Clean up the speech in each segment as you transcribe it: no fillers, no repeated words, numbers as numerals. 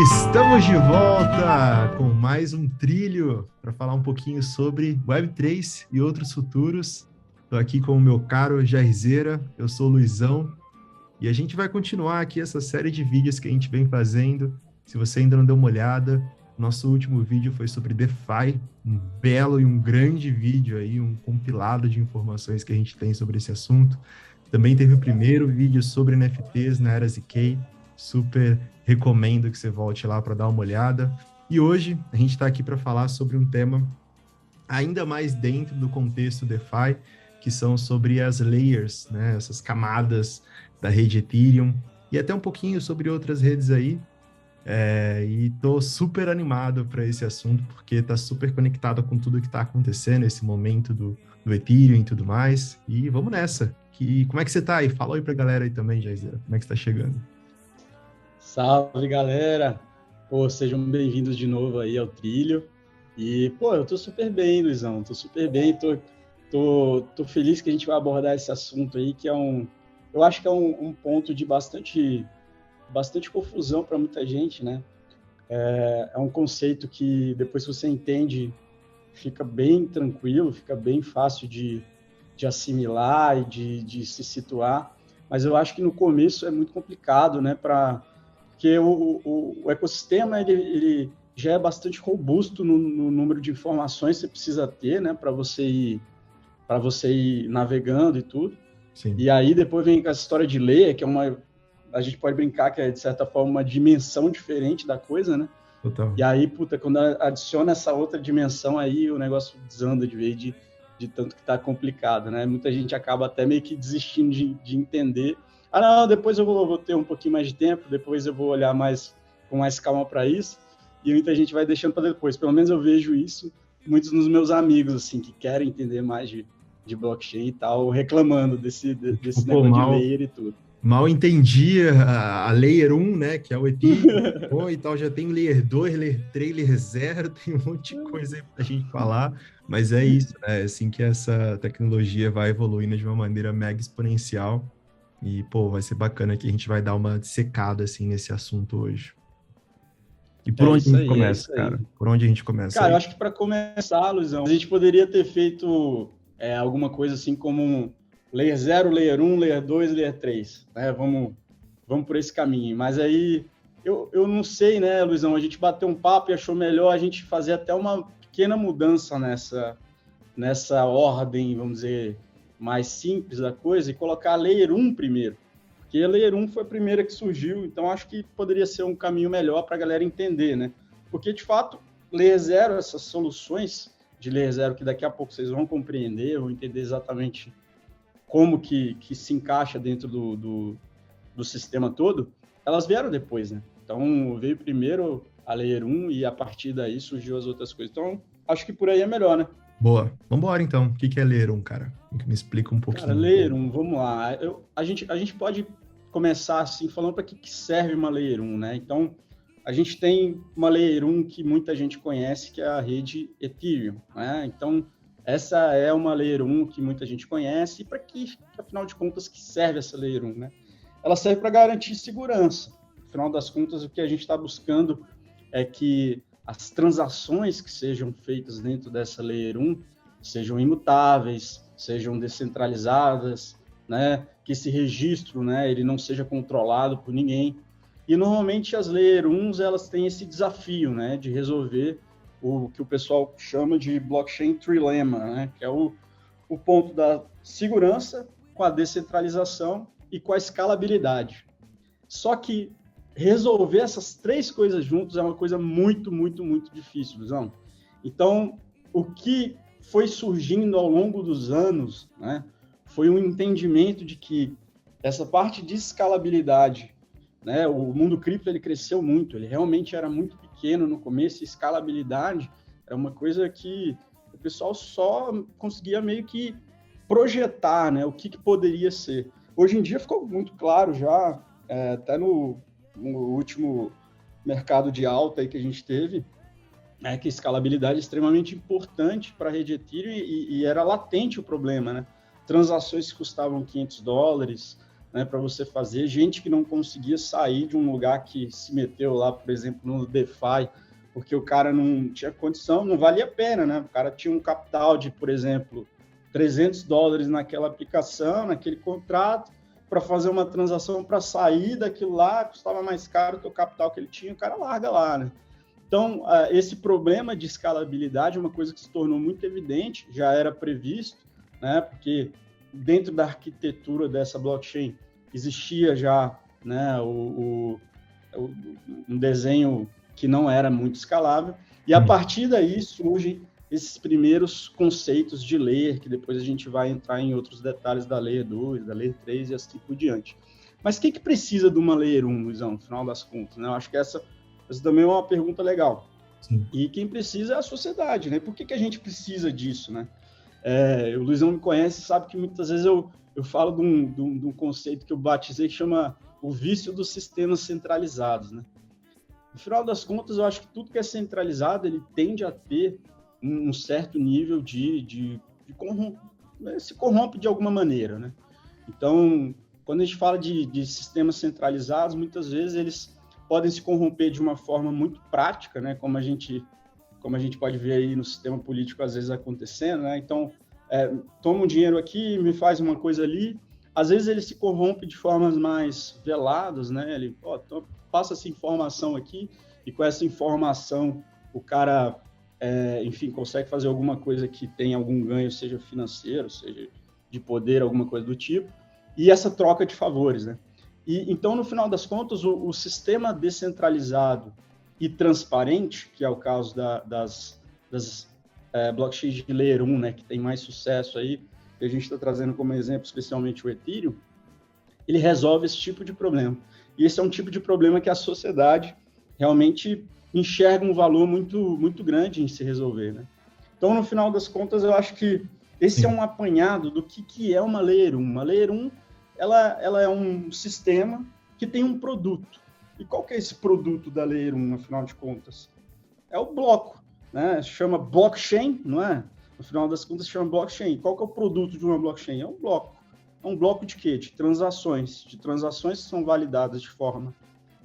Estamos de volta com mais um trilho para falar um pouquinho sobre Web3 e outros futuros. Estou aqui com o meu caro Jairzeira, eu sou o Luizão, e a gente vai continuar aqui essa série de vídeos que a gente vem fazendo. Se você ainda não deu uma olhada, nosso último vídeo foi sobre DeFi, um belo e um grande vídeo aí, um compilado de informações que a gente tem sobre esse assunto. Também teve o primeiro vídeo sobre NFTs na era ZK, super recomendo que você volte lá para dar uma olhada. E hoje a gente está aqui para falar sobre um tema ainda mais dentro do contexto DeFi, que são sobre as layers, né? Essas camadas da rede Ethereum e até um pouquinho sobre outras redes aí. E tô super animado para esse assunto, porque está super conectado com tudo que está acontecendo nesse momento do Ethereum e tudo mais. E vamos nessa. Como é que você tá aí? Fala aí pra galera aí também, Jairzeira. Como é que você tá chegando? Salve, galera! Pô, sejam bem-vindos de novo aí ao Trilho. E, pô, eu tô super bem, Luizão. Tô super bem. Tô feliz que a gente vai abordar esse assunto aí, que eu acho que é um ponto de bastante confusão para muita gente, né? É um conceito que, depois que você entende, fica bem tranquilo, fica bem fácil de assimilar e de se situar. Mas eu acho que no começo é muito complicado, né? Porque o ecossistema ele já é bastante robusto no número de informações que você precisa ter, né, para você ir navegando e tudo. Sim. E aí depois vem com essa história de layer, que a gente pode brincar que é, de certa forma, uma dimensão diferente da coisa, né? Total. E aí, quando adiciona essa outra dimensão, aí o negócio desanda de vez de tanto que tá complicado, né? Muita gente acaba até meio que desistindo de entender. Não, depois eu vou ter um pouquinho mais de tempo, depois eu vou olhar com mais calma para isso, e muita gente vai deixando para depois. Pelo menos eu vejo isso, muitos dos meus amigos, assim, que querem entender mais de blockchain e tal, reclamando desse negócio de layer e tudo. Mal entendi a Layer 1, né, que é o Ethereum, e tal, já tem Layer 2, Layer 3, Layer 0, tem um monte de coisa aí pra gente falar, mas é isso, né, assim que essa tecnologia vai evoluindo de uma maneira mega exponencial, e, pô, vai ser bacana que a gente vai dar uma secada, assim, nesse assunto hoje. E por onde a gente começa, cara? Por onde a gente começa? Cara, eu acho que para começar, Luizão, a gente poderia ter feito alguma coisa assim como um Layer 0, Layer 1, Layer 2, Layer 3, né? Vamos por esse caminho. Mas aí, eu não sei, né, Luizão, a gente bateu um papo e achou melhor a gente fazer até uma pequena mudança nessa ordem, vamos dizer, mais simples da coisa e colocar a Layer 1 primeiro. Porque a Layer 1 foi a primeira que surgiu, então acho que poderia ser um caminho melhor para a galera entender, né? Porque, de fato, Layer 0, essas soluções de Layer 0 que daqui a pouco vocês vão compreender, vão entender exatamente como que se encaixa dentro do sistema todo, elas vieram depois, né? Então, veio primeiro a Layer 1 e a partir daí surgiu as outras coisas. Então, acho que por aí é melhor, né? Boa. Vamos embora, então. O que é Layer 1, cara? Me explica um pouquinho. Cara, Layer 1, vamos lá. A gente pode começar assim, falando para que serve uma Layer 1, né? Então, a gente tem uma Layer 1 que muita gente conhece, que é a rede Ethereum, né? Então, essa é uma Layer 1 que muita gente conhece. E para que, afinal de contas, que serve essa Layer 1, né? Ela serve para garantir segurança. Afinal das contas, o que a gente está buscando é que as transações que sejam feitas dentro dessa Layer 1 sejam imutáveis, sejam descentralizadas, né? Que esse registro, né, ele não seja controlado por ninguém. E normalmente as Layer 1s, elas têm esse desafio, né, de resolver o que o pessoal chama de blockchain trilemma, né, que é o ponto da segurança com a descentralização e com a escalabilidade. Só que resolver essas três coisas juntos é uma coisa muito, muito, muito difícil, Luizão. Então, o que foi surgindo ao longo dos anos, né, foi um entendimento de que essa parte de escalabilidade, né, o mundo cripto ele cresceu muito, ele realmente era muito pequeno no começo, e escalabilidade é uma coisa que o pessoal só conseguia meio que projetar, né, o que poderia ser. Hoje em dia ficou muito claro já, até no último mercado de alta aí que a gente teve, que a escalabilidade é extremamente importante para a rede Ethereum e era latente o problema, né? Transações que custavam $500, né, para você fazer, gente que não conseguia sair de um lugar que se meteu lá, por exemplo, no DeFi, porque o cara não tinha condição, não valia a pena, né? O cara tinha um capital de, por exemplo, $300 naquela aplicação, naquele contrato, para fazer uma transação para sair daquilo lá, custava mais caro que o capital que ele tinha, o cara larga lá, né? Então, esse problema de escalabilidade é uma coisa que se tornou muito evidente, já era previsto, né? Porque dentro da arquitetura dessa blockchain existia já, né, um desenho que não era muito escalável, e a partir daí surgem esses primeiros conceitos de Layer, que depois a gente vai entrar em outros detalhes da Layer 2, da Layer 3 e assim por diante. Mas o que precisa de uma Layer 1, Luizão, no final das contas? Né? Eu acho que essa também é uma pergunta legal. Sim. E quem precisa é a sociedade, né? Por que a gente precisa disso, né? O Luizão me conhece e sabe que muitas vezes eu falo de um conceito que eu batizei que chama o vício dos sistemas centralizados, né? No final das contas, eu acho que tudo que é centralizado, ele tende a ter um certo nível se corrompe de alguma maneira, né? Então, quando a gente fala de sistemas centralizados, muitas vezes eles podem se corromper de uma forma muito prática, né? Como a gente pode ver aí no sistema político às vezes acontecendo, né? Então, toma um dinheiro aqui, me faz uma coisa ali. Às vezes ele se corrompe de formas mais veladas, né? Ele passa essa informação aqui e com essa informação o cara, enfim, consegue fazer alguma coisa que tenha algum ganho, seja financeiro, seja de poder, alguma coisa do tipo, e essa troca de favores, né? E então, no final das contas, o sistema descentralizado e transparente, que é o caso das blockchains de Layer 1, né, que tem mais sucesso aí, que a gente está trazendo como exemplo, especialmente o Ethereum, ele resolve esse tipo de problema. E esse é um tipo de problema que a sociedade realmente enxerga um valor muito, muito grande em se resolver, né? Então, no final das contas, eu acho que esse é um apanhado do que é uma Layer 1. Uma Layer 1, ela é um sistema que tem um produto. E qual que é esse produto da Layer 1, afinal de contas? É o bloco, né? Chama blockchain, não é? No final das contas, chama blockchain. Qual que é o produto de uma blockchain? É um bloco. É um bloco de quê? De transações. De transações que são validadas de forma,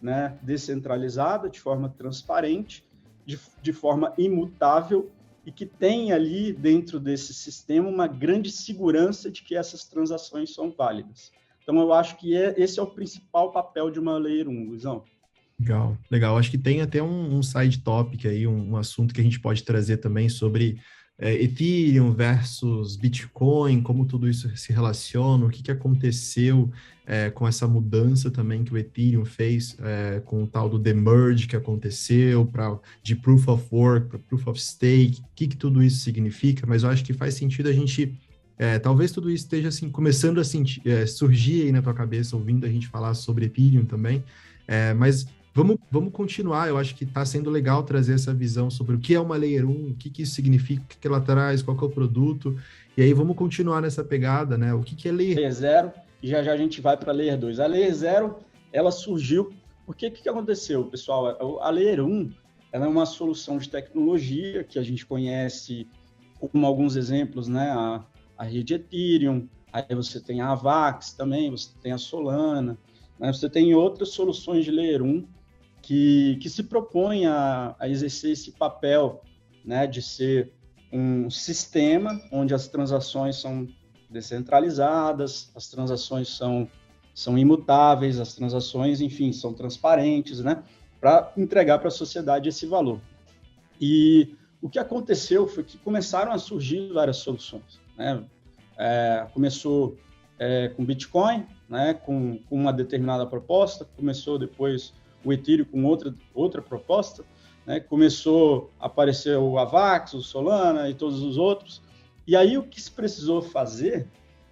né, descentralizada, de forma transparente, de forma imutável e que tem ali dentro desse sistema uma grande segurança de que essas transações são válidas. Então, eu acho que esse é o principal papel de uma Layer 1, Luizão. Legal. Acho que tem até um side topic aí, um assunto que a gente pode trazer também sobre Ethereum versus Bitcoin, como tudo isso se relaciona, o que aconteceu com essa mudança também que o Ethereum fez com o tal do demerge que aconteceu, de Proof of Work para Proof of Stake, o que tudo isso significa, mas eu acho que faz sentido a gente, talvez tudo isso esteja assim, começando a surgir aí na tua cabeça, ouvindo a gente falar sobre Ethereum também, mas vamos continuar. Eu acho que está sendo legal trazer essa visão sobre o que é uma Layer 1, o que isso significa, o que ela traz, qual que é o produto. E aí vamos continuar nessa pegada, né? O que é Layer 0, e já a gente vai para a Layer 2. A Layer 0, ela surgiu... Porque o que aconteceu, pessoal? A Layer 1, ela é uma solução de tecnologia que a gente conhece como alguns exemplos, né? A rede Ethereum, aí você tem a Avax também, você tem a Solana, né? Você tem outras soluções de Layer 1 que se propõe a exercer esse papel, né, de ser um sistema onde as transações são descentralizadas, as transações são imutáveis, as transações, enfim, são transparentes, né, para entregar para a sociedade esse valor. E o que aconteceu foi que começaram a surgir várias soluções, né? Começou com Bitcoin, né, com uma determinada proposta, começou depois o Ethereum com outra proposta, né? Começou a aparecer o Avax, o Solana e todos os outros. E aí o que se precisou fazer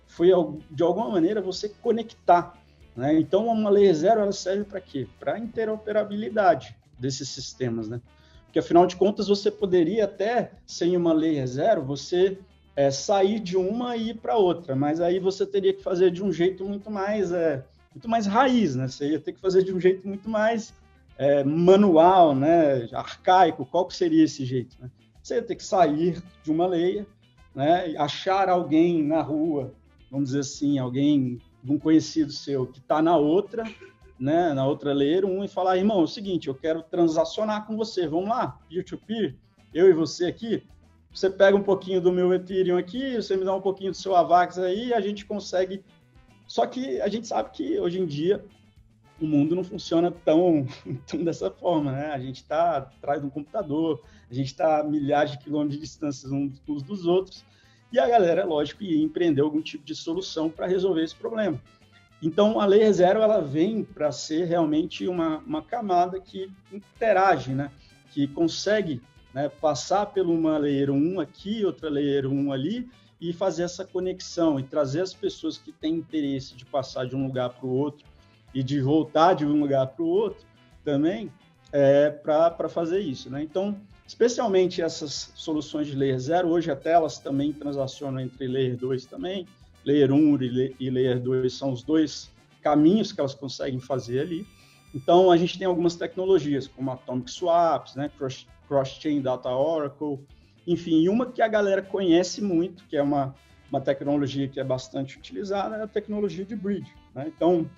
foi, de alguma maneira, você conectar, né? Então, uma Layer 0 ela serve para quê? Para a interoperabilidade desses sistemas, né? Porque, afinal de contas, você poderia até, sem uma Layer 0, você sair de uma e ir para outra, mas aí você teria que fazer de um jeito muito mais raiz, né? Você ia ter que fazer de um jeito muito mais manual, né? Arcaico. Qual que seria esse jeito, né? Você ia ter que sair de uma layer, né? Achar alguém na rua, vamos dizer assim, alguém um conhecido seu que está na outra, né, na outra Layer 1 e falar, irmão, é o seguinte, eu quero transacionar com você, vamos lá, peer-to-peer, eu e você aqui, você pega um pouquinho do meu Ethereum aqui, você me dá um pouquinho do seu Avax aí, a gente consegue... Só que a gente sabe que hoje em dia o mundo não funciona tão dessa forma, né? A gente está atrás de um computador, a gente está a milhares de quilômetros de distância uns dos outros, e a galera, é lógico, ia empreender algum tipo de solução para resolver esse problema. Então, a Layer 0 ela vem para ser realmente uma camada que interage, né? Que consegue, né, passar por uma Layer 1 aqui, outra Layer 1 ali, e fazer essa conexão, e trazer as pessoas que têm interesse de passar de um lugar para o outro, e de voltar de um lugar para o outro também, para fazer isso, né? Então, especialmente essas soluções de Layer 0, hoje até elas também transacionam entre Layer 2 também, Layer 1 e Layer 2 são os dois caminhos que elas conseguem fazer ali. Então, a gente tem algumas tecnologias, como Atomic Swaps, né, Cross-Chain Data Oracle, enfim, e uma que a galera conhece muito, que é uma tecnologia que é bastante utilizada, é a tecnologia de bridge, né? Então,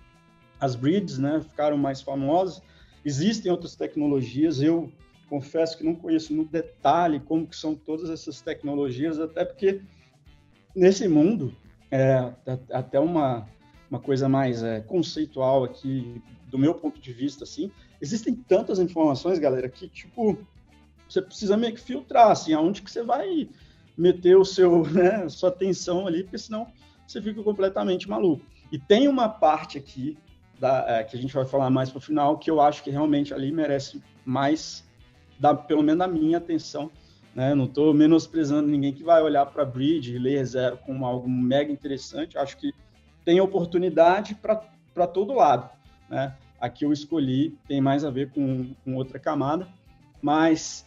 as bridges, né, ficaram mais famosas. Existem outras tecnologias, eu confesso que não conheço no detalhe como que são todas essas tecnologias, até porque nesse mundo, até uma coisa mais conceitual aqui, do meu ponto de vista, assim, existem tantas informações, galera, que, tipo, você precisa meio que filtrar, assim, aonde que você vai meter sua atenção ali, porque senão você fica completamente maluco. E tem uma parte aqui, que a gente vai falar mais para o final, que eu acho que realmente ali merece mais, pelo menos a minha atenção, né? Não estou menosprezando ninguém que vai olhar para Bridge e Layer 0 como algo mega interessante, acho que tem oportunidade para todo lado, né? Aqui eu escolhi, tem mais a ver com outra camada, mas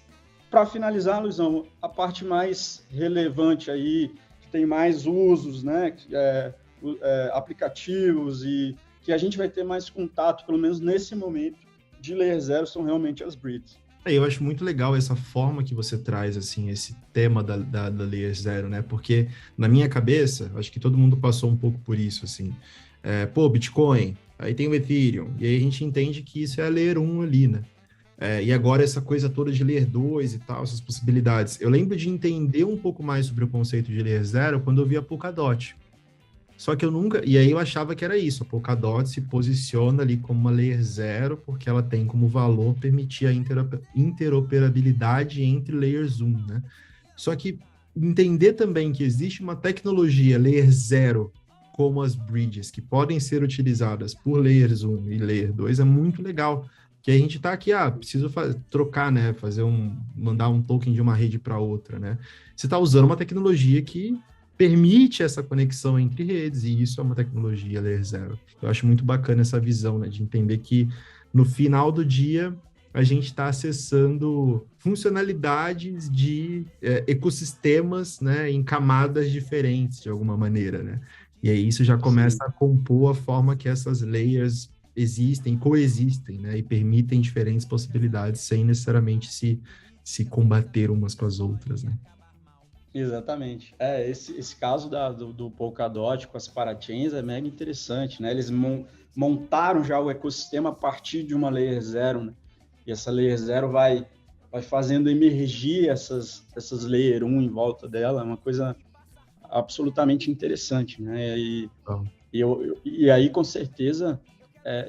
para finalizar, Luizão, a parte mais relevante aí, que tem mais usos, né? Aplicativos e que a gente vai ter mais contato, pelo menos nesse momento, de Layer 0, são realmente as bridges. Eu acho muito legal essa forma que você traz, assim, esse tema da Layer 0, né? Porque, na minha cabeça, acho que todo mundo passou um pouco por isso, assim. Bitcoin, aí tem o Ethereum, e aí a gente entende que isso é a Layer 1 ali, né? E agora essa coisa toda de Layer 2 e tal, essas possibilidades. Eu lembro de entender um pouco mais sobre o conceito de Layer 0 quando eu vi a Polkadot. Só que eu nunca... E aí eu achava que era isso. A Polkadot se posiciona ali como uma Layer 0 porque ela tem como valor permitir a interoperabilidade entre Layers 1, né? Só que entender também que existe uma tecnologia Layer 0 como as bridges, que podem ser utilizadas por Layers 1 e Layer 2 é muito legal. Que a gente está aqui, preciso trocar, né? Mandar um token de uma rede para outra, né? Você está usando uma tecnologia que permite essa conexão entre redes, e isso é uma tecnologia Layer 0. Eu acho muito bacana essa visão, né, de entender que no final do dia a gente está acessando funcionalidades de ecossistemas, né, em camadas diferentes, de alguma maneira, né? E aí isso já começa a compor a forma que essas layers existem, coexistem, né, e permitem diferentes possibilidades sem necessariamente se combater umas com as outras, né? Exatamente. Esse caso do Polkadot com as parachains é mega interessante, né? Eles montaram já o ecossistema a partir de uma Layer 0, né? E essa Layer 0 vai fazendo emergir essas Layer 1 em volta dela, é uma coisa absolutamente interessante, né? E aí, com certeza,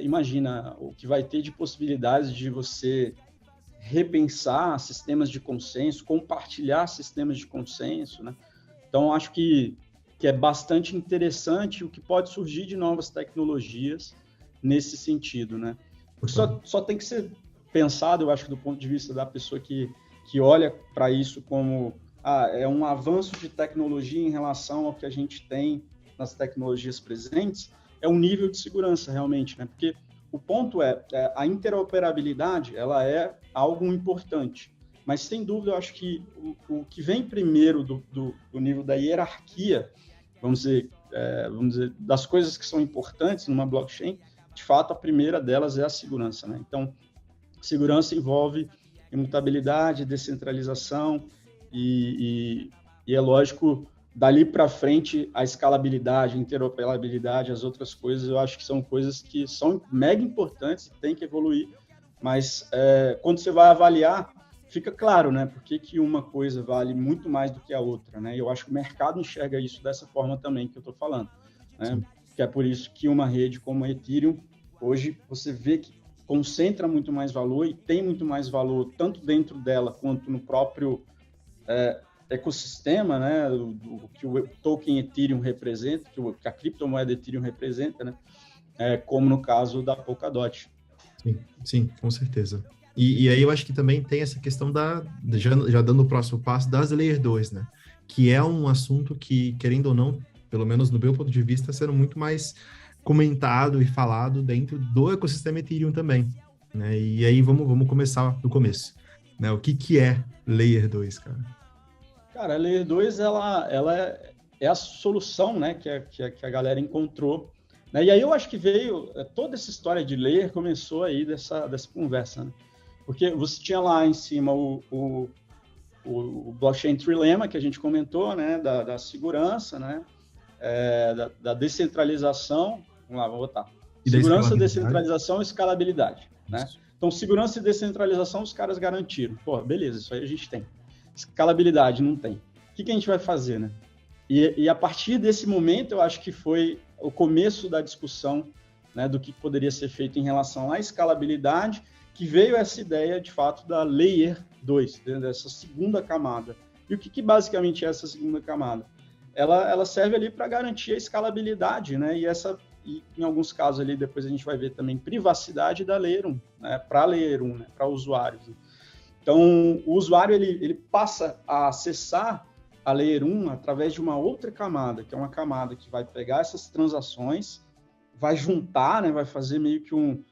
imagina o que vai ter de possibilidades de você repensar sistemas de consenso, compartilhar sistemas de consenso, né? Então, acho que é bastante interessante o que pode surgir de novas tecnologias nesse sentido, né? Só tem que ser pensado, eu acho, do ponto de vista da pessoa que olha para isso como é um avanço de tecnologia em relação ao que a gente tem nas tecnologias presentes, é um nível de segurança, realmente, né? Porque o ponto a interoperabilidade, ela é algo importante, mas sem dúvida eu acho que o que vem primeiro do nível da hierarquia, vamos dizer, das coisas que são importantes numa blockchain, de fato a primeira delas é a segurança, né? Então, segurança envolve imutabilidade, descentralização e é lógico dali para frente, a escalabilidade, a interoperabilidade, as outras coisas, eu acho que são coisas que são mega importantes e tem que evoluir, mas quando você vai avaliar, fica claro, né, por que uma coisa vale muito mais do que a outra, né, e eu acho que o mercado enxerga isso dessa forma também que eu estou falando, né, que é por isso que uma rede como a Ethereum, hoje você vê que concentra muito mais valor e tem muito mais valor, tanto dentro dela quanto no próprio ecossistema, né, que o token Ethereum representa, que a criptomoeda Ethereum representa, né, como no caso da Polkadot. Sim, com certeza. E aí eu acho que também tem essa questão já dando o próximo passo, das Layer 2, né, que é um assunto que, querendo ou não, pelo menos no meu ponto de vista, sendo muito mais comentado e falado dentro do ecossistema Ethereum também, né, e aí vamos começar do começo, né, o que é Layer 2, cara? Cara, a Layer 2, ela é a solução, né, que a galera encontrou, né? E aí eu acho que veio, toda essa história de Layer começou aí dessa conversa, né? Porque você tinha lá em cima o blockchain trilemma, que a gente comentou, né, da segurança, né, da descentralização, vamos lá, vou botar. Segurança, descentralização e escalabilidade, né? Então, segurança e descentralização os caras garantiram. Pô, beleza, isso aí a gente tem. Escalabilidade não tem. O que a gente vai fazer, né? E a partir desse momento, eu acho que foi o começo da discussão, né, do que poderia ser feito em relação à escalabilidade, que veio essa ideia, de fato, da Layer 2, dessa segunda camada. E o que basicamente é essa segunda camada? Ela serve ali para garantir a escalabilidade, né? E em alguns casos ali, depois a gente vai ver também privacidade da Layer 1, né? Para a Layer 1, né? Para usuários. Então, o usuário ele passa a acessar a Layer 1 através de uma outra camada, que é uma camada que vai pegar essas transações, vai juntar, né, vai fazer meio que um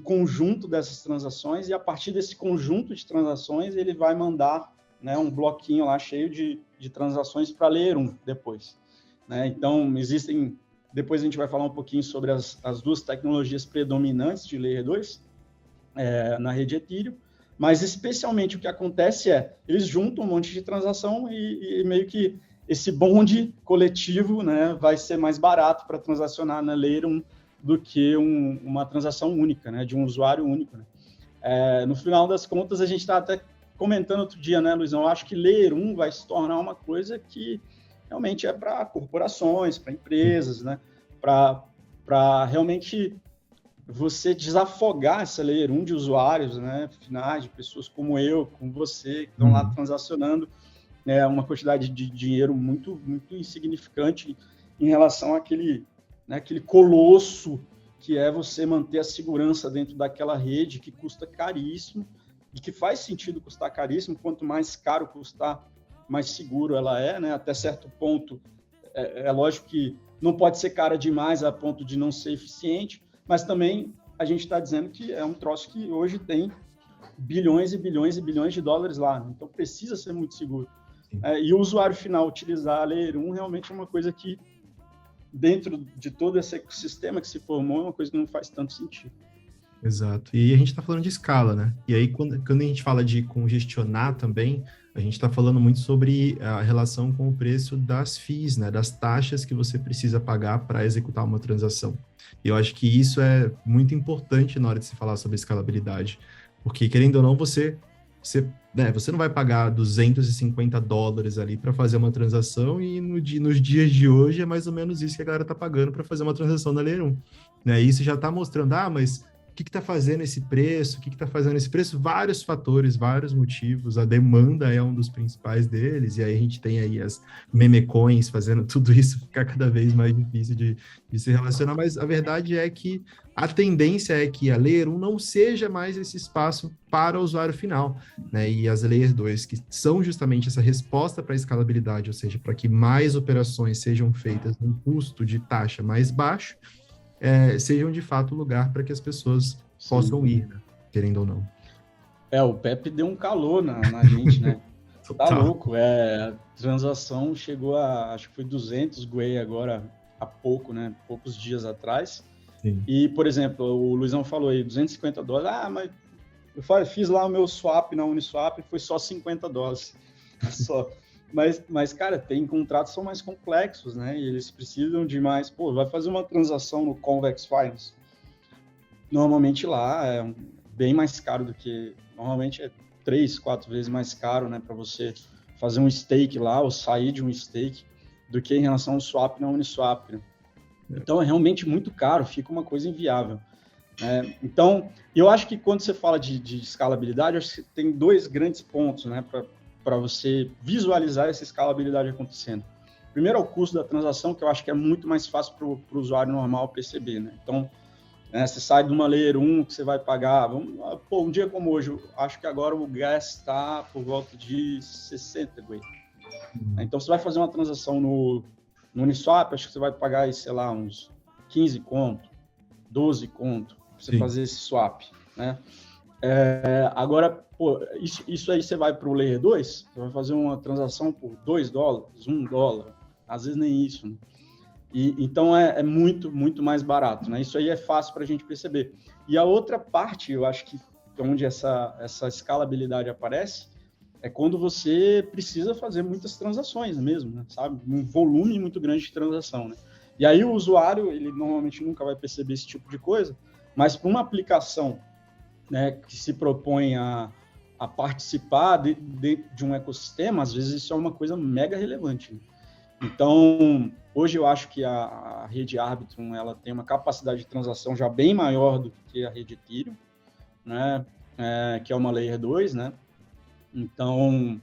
conjunto dessas transações, e a partir desse conjunto de transações ele vai mandar, né, um bloquinho lá cheio de transações para a Layer 1 depois, né? Então, depois a gente vai falar um pouquinho sobre as duas tecnologias predominantes de Layer 2 na rede Ethereum, mas especialmente o que acontece eles juntam um monte de transação e meio que esse bonde coletivo, né, vai ser mais barato para transacionar na Layer 1 do que uma transação única, né, de um usuário único, né? No final das contas, a gente está até comentando outro dia, né, Luizão, eu acho que Layer 1 vai se tornar uma coisa que realmente é para corporações, para empresas, né, para realmente você desafogar essa Layer 1 de usuários, né, finais, de pessoas como eu, como você, que estão lá transacionando, né, uma quantidade de dinheiro muito, muito insignificante em relação àquele colosso que é você manter a segurança dentro daquela rede que custa caríssimo e que faz sentido custar caríssimo. Quanto mais caro custar, mais seguro ela é, né? Até certo ponto, é lógico que não pode ser cara demais a ponto de não ser eficiente, mas também a gente está dizendo que é um troço que hoje tem bilhões e bilhões e bilhões de dólares lá, né? Então precisa ser muito seguro. E o usuário final utilizar a Layer 1 realmente é uma coisa que, dentro de todo esse ecossistema que se formou, é uma coisa que não faz tanto sentido. Exato. E a gente está falando de escala, né? E aí, quando a gente fala de congestionar também, a gente está falando muito sobre a relação com o preço das fees, né? Das taxas que você precisa pagar para executar uma transação. E eu acho que isso é muito importante na hora de se falar sobre escalabilidade. Porque, querendo ou não, você não vai pagar $250 ali para fazer uma transação, e nos dias de hoje é mais ou menos isso que a galera está pagando para fazer uma transação na Layer 1. Né? E isso já está mostrando, mas o que está fazendo esse preço? O que está fazendo esse preço? Vários fatores, vários motivos. A demanda é um dos principais deles, e aí a gente tem aí as meme coins fazendo tudo isso ficar cada vez mais difícil de se relacionar, mas a verdade é que a tendência é que a Layer 1 não seja mais esse espaço para o usuário final, né? E as Layer 2, que são justamente essa resposta para a escalabilidade, ou seja, para que mais operações sejam feitas num custo de taxa mais baixo, sejam de fato o lugar para que as pessoas possam ir, né? Querendo ou não. O Pepe deu um calor na gente, né? Tá louco. A transação chegou acho que foi 200 GUI agora há pouco, né? Poucos dias atrás. Sim. E, por exemplo, o Luizão falou aí, $250. Mas eu fiz lá o meu swap na Uniswap e foi só $50. Só. Mas, cara, tem contratos que são mais complexos, né? E eles precisam de mais... Pô, vai fazer uma transação no Convex Finance. Normalmente lá é bem mais caro do que... Normalmente é 3, 4 vezes mais caro, né? Para você fazer um stake lá ou sair de um stake do que em relação ao swap na Uniswap. Né? Então, é realmente muito caro, fica uma coisa inviável. Então, eu acho que quando você fala de escalabilidade, eu acho que tem 2 grandes pontos, né? Para você visualizar essa escalabilidade acontecendo. Primeiro é o custo da transação, que eu acho que é muito mais fácil para o usuário normal perceber, né? Então, você sai de uma Layer 1 que você vai pagar, um dia como hoje, eu acho que agora o gas está por volta de 60, güey. Então, você vai fazer uma transação no Uniswap, acho que você vai pagar, sei lá, uns 15 conto, 12 conto, para você fazer esse swap, né? Agora, pô, isso aí você vai para o Layer 2, você vai fazer uma transação por $2, $1, às vezes nem isso, né? Então é muito, muito mais barato, né? Isso aí é fácil para a gente perceber. E a outra parte, eu acho que onde essa escalabilidade aparece, é quando você precisa fazer muitas transações mesmo, né? Sabe? Um volume muito grande de transação, né? E aí o usuário, ele normalmente nunca vai perceber esse tipo de coisa, mas para uma aplicação, né, que se propõe a participar de um ecossistema, às vezes isso é uma coisa mega relevante. Né? Então, hoje eu acho que a rede Arbitrum, ela tem uma capacidade de transação já bem maior do que a rede Ethereum, né, que é uma Layer 2, né? Então,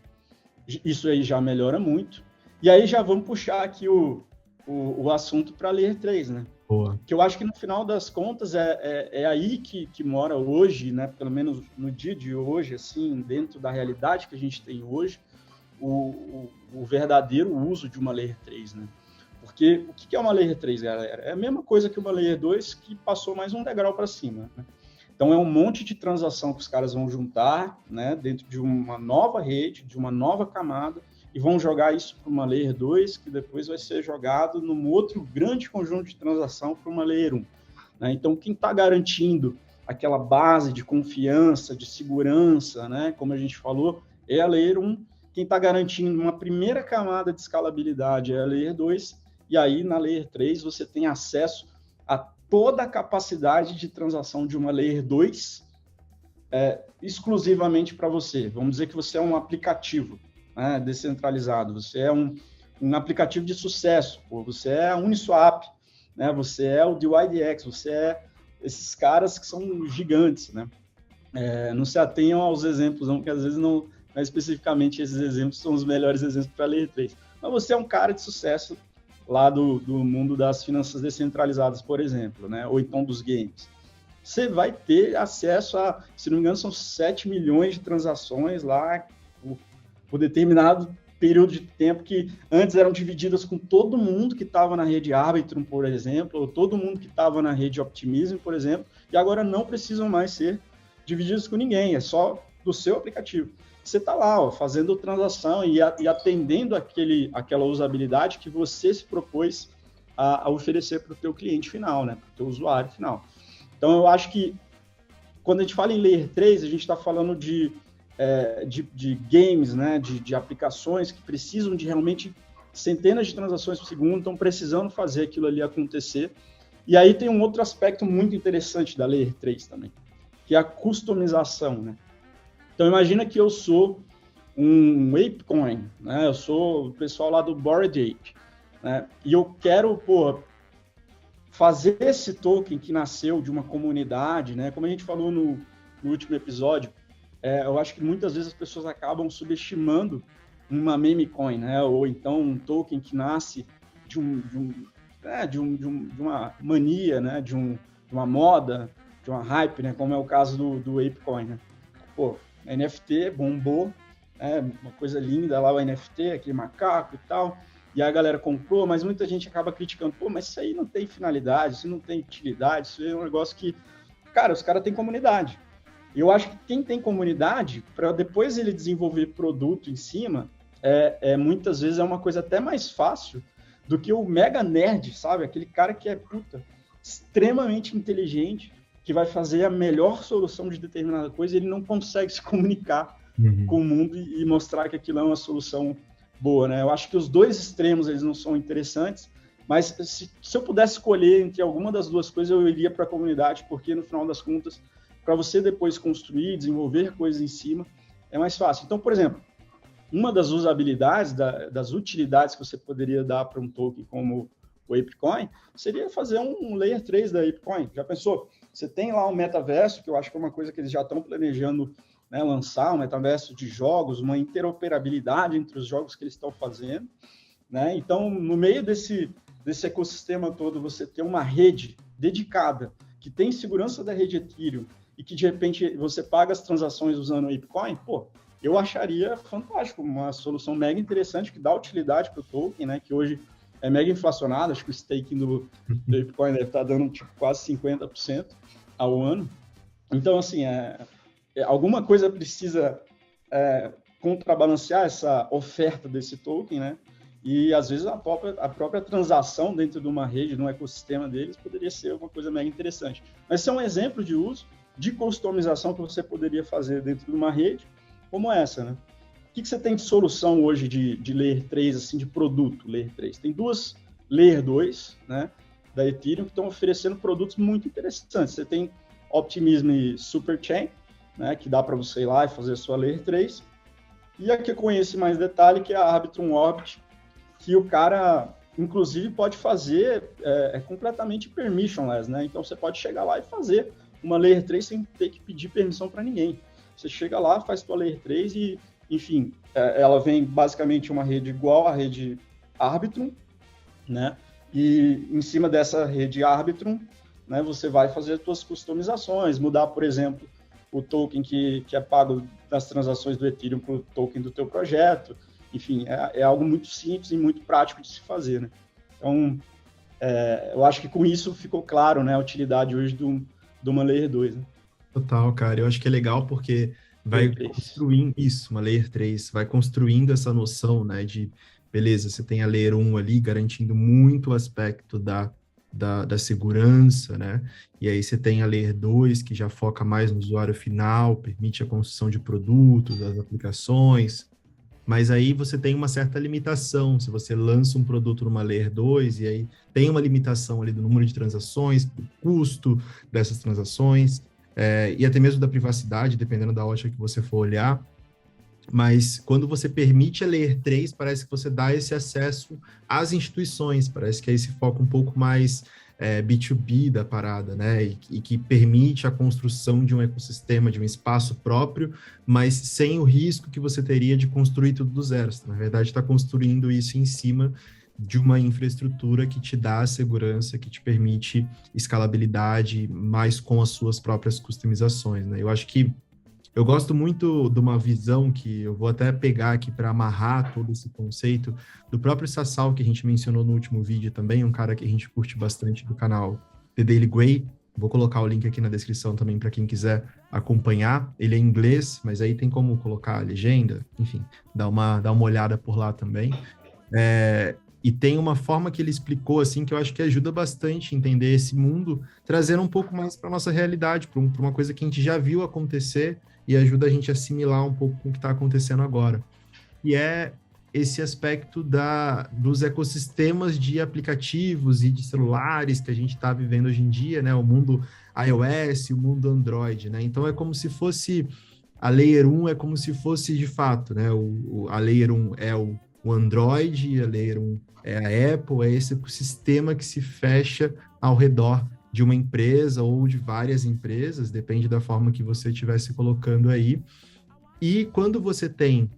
isso aí já melhora muito. E aí já vamos puxar aqui o assunto para a Layer 3, né? Boa. Que eu acho que no final das contas é aí que mora hoje, né? Pelo menos no dia de hoje, assim, dentro da realidade que a gente tem hoje, o verdadeiro uso de uma Layer 3, né? Porque o que é uma Layer 3, galera? É a mesma coisa que uma Layer 2 que passou mais um degrau para cima, né? Então, é um monte de transação que os caras vão juntar, né, dentro de uma nova rede, de uma nova camada, e vão jogar isso para uma Layer 2, que depois vai ser jogado num outro grande conjunto de transação para uma Layer 1. Né? Então, quem está garantindo aquela base de confiança, de segurança, né, como a gente falou, é a Layer 1. Quem está garantindo uma primeira camada de escalabilidade é a Layer 2, e aí na Layer 3 você tem acesso a toda a capacidade de transação de uma Layer 2 exclusivamente para você. Vamos dizer que você é um aplicativo, né, descentralizado, você é um aplicativo de sucesso, pô, você é a Uniswap, né, você é o DYDX, você é esses caras que são gigantes, né? Não se atenham aos exemplos, não, porque às vezes não especificamente esses exemplos são os melhores exemplos para a Layer 3. Mas você é um cara de sucesso lá do mundo das finanças descentralizadas, por exemplo, né? Ou então dos games. Você vai ter acesso a, se não me engano, são 7 milhões de transações lá por determinado período de tempo que antes eram divididas com todo mundo que estava na rede Arbitrum, por exemplo, ou todo mundo que estava na rede Optimism, por exemplo, e agora não precisam mais ser divididas com ninguém, é só do seu aplicativo. Você está lá, ó, fazendo transação e atendendo aquela usabilidade que você se propôs a oferecer para o teu cliente final, né, para o teu usuário final. Então, eu acho que quando a gente fala em Layer 3, a gente está falando de games, né, de aplicações que precisam de realmente centenas de transações por segundo, estão precisando fazer aquilo ali acontecer. E aí tem um outro aspecto muito interessante da Layer 3 também, que é a customização, né? Então, imagina que eu sou um ApeCoin, né? Eu sou o pessoal lá do Bored Ape, né? E eu quero, fazer esse token que nasceu de uma comunidade, né? Como a gente falou no último episódio, eu acho que muitas vezes as pessoas acabam subestimando uma meme coin, né? Ou então um token que nasce de uma mania, né? De uma moda, de uma hype, né? Como é o caso do ApeCoin, né? Pô, NFT bombou, uma coisa linda lá o NFT, aquele macaco e tal, e aí a galera comprou, mas muita gente acaba criticando, mas isso aí não tem finalidade, isso não tem utilidade, isso é um negócio que, cara, os caras têm comunidade. Eu acho que quem tem comunidade, para depois ele desenvolver produto em cima, muitas vezes é uma coisa até mais fácil do que o mega nerd, sabe? Aquele cara que é, extremamente inteligente, que vai fazer a melhor solução de determinada coisa, e ele não consegue se comunicar com o mundo e mostrar que aquilo é uma solução boa, né? Eu acho que os dois extremos, eles não são interessantes, mas se eu pudesse escolher entre alguma das duas coisas, eu iria para a comunidade, porque no final das contas, para você depois construir, desenvolver coisas em cima, é mais fácil. Então, por exemplo, uma das usabilidades, das utilidades que você poderia dar para um token como o ApeCoin, seria fazer um Layer 3 da ApeCoin. Já pensou? Você tem lá um metaverso, que eu acho que é uma coisa que eles já estão planejando, né, lançar, um metaverso de jogos, uma interoperabilidade entre os jogos que eles estão fazendo, né? Então, no meio desse ecossistema todo, você ter uma rede dedicada, que tem segurança da rede Ethereum, e que, de repente, você paga as transações usando o ApeCoin, pô, eu acharia fantástico, uma solução mega interessante, que dá utilidade para o token, né, que hoje é mega inflacionado, acho que o staking do ApeCoin deve estar dando tipo, quase 50% ao ano. Então, assim, alguma coisa precisa contrabalancear essa oferta desse token, né? E, às vezes, a própria transação dentro de uma rede, de um ecossistema deles, poderia ser uma coisa mega interessante. Mas esse é um exemplo de uso de customização que você poderia fazer dentro de uma rede como essa, né? O que você tem de solução hoje de Layer 3, assim, de produto Layer 3? Tem duas Layer 2, né, da Ethereum, que estão oferecendo produtos muito interessantes. Você tem Optimism e Superchain, né, que dá para você ir lá e fazer a sua Layer 3. E a que eu conheço mais detalhe, que é a Arbitrum Orbit, que o cara, inclusive, pode fazer completamente permissionless, né? Então, você pode chegar lá e fazer uma Layer 3 sem ter que pedir permissão para ninguém. Você chega lá, faz sua Layer 3 e, enfim, ela vem basicamente uma rede igual à rede Arbitrum, né? E em cima dessa rede Arbitrum, né, você vai fazer as suas customizações, mudar, por exemplo, o token que é pago das transações do Ethereum para o token do teu projeto. Enfim, é algo muito simples e muito prático de se fazer, né? Então, eu acho que com isso ficou claro, né, a utilidade hoje de uma Layer 2, né? Total, cara. Eu acho que é legal porque vai construindo isso, uma Layer 3, vai construindo essa noção, né, de, beleza, você tem a Layer 1 ali garantindo muito o aspecto da segurança, né, e aí você tem a Layer 2 que já foca mais no usuário final, permite a construção de produtos, das aplicações, mas aí você tem uma certa limitação, se você lança um produto numa Layer 2, e aí tem uma limitação ali do número de transações, do custo dessas transações, e até mesmo da privacidade, dependendo da ótica que você for olhar, mas quando você permite a Layer 3, parece que você dá esse acesso às instituições, parece que é esse foco um pouco mais B2B da parada, né, e que permite a construção de um ecossistema, de um espaço próprio, mas sem o risco que você teria de construir tudo do zero. Você, na verdade, está construindo isso em cima de uma infraestrutura que te dá a segurança, que te permite escalabilidade, mais com as suas próprias customizações, né? Eu acho que eu gosto muito de uma visão que eu vou até pegar aqui para amarrar todo esse conceito do próprio Sassal, que a gente mencionou no último vídeo também, um cara que a gente curte bastante do canal The Daily Gray. Vou colocar o link aqui na descrição também para quem quiser acompanhar. Ele é em inglês, mas aí tem como colocar a legenda, enfim, dá uma olhada por lá também. E tem uma forma que ele explicou, assim, que eu acho que ajuda bastante a entender esse mundo, trazendo um pouco mais para a nossa realidade, para uma coisa que a gente já viu acontecer e ajuda a gente a assimilar um pouco com o que está acontecendo agora. E é esse aspecto dos ecossistemas de aplicativos e de celulares que a gente está vivendo hoje em dia, né? O mundo iOS, o mundo Android, né? Então, é como se fosse... A Layer 1 é como se fosse, de fato, né? A Layer 1 é o Android, a Layer 1 é a Apple, é esse ecossistema que se fecha ao redor de uma empresa ou de várias empresas, depende da forma que você estiver se colocando aí. E quando você tem,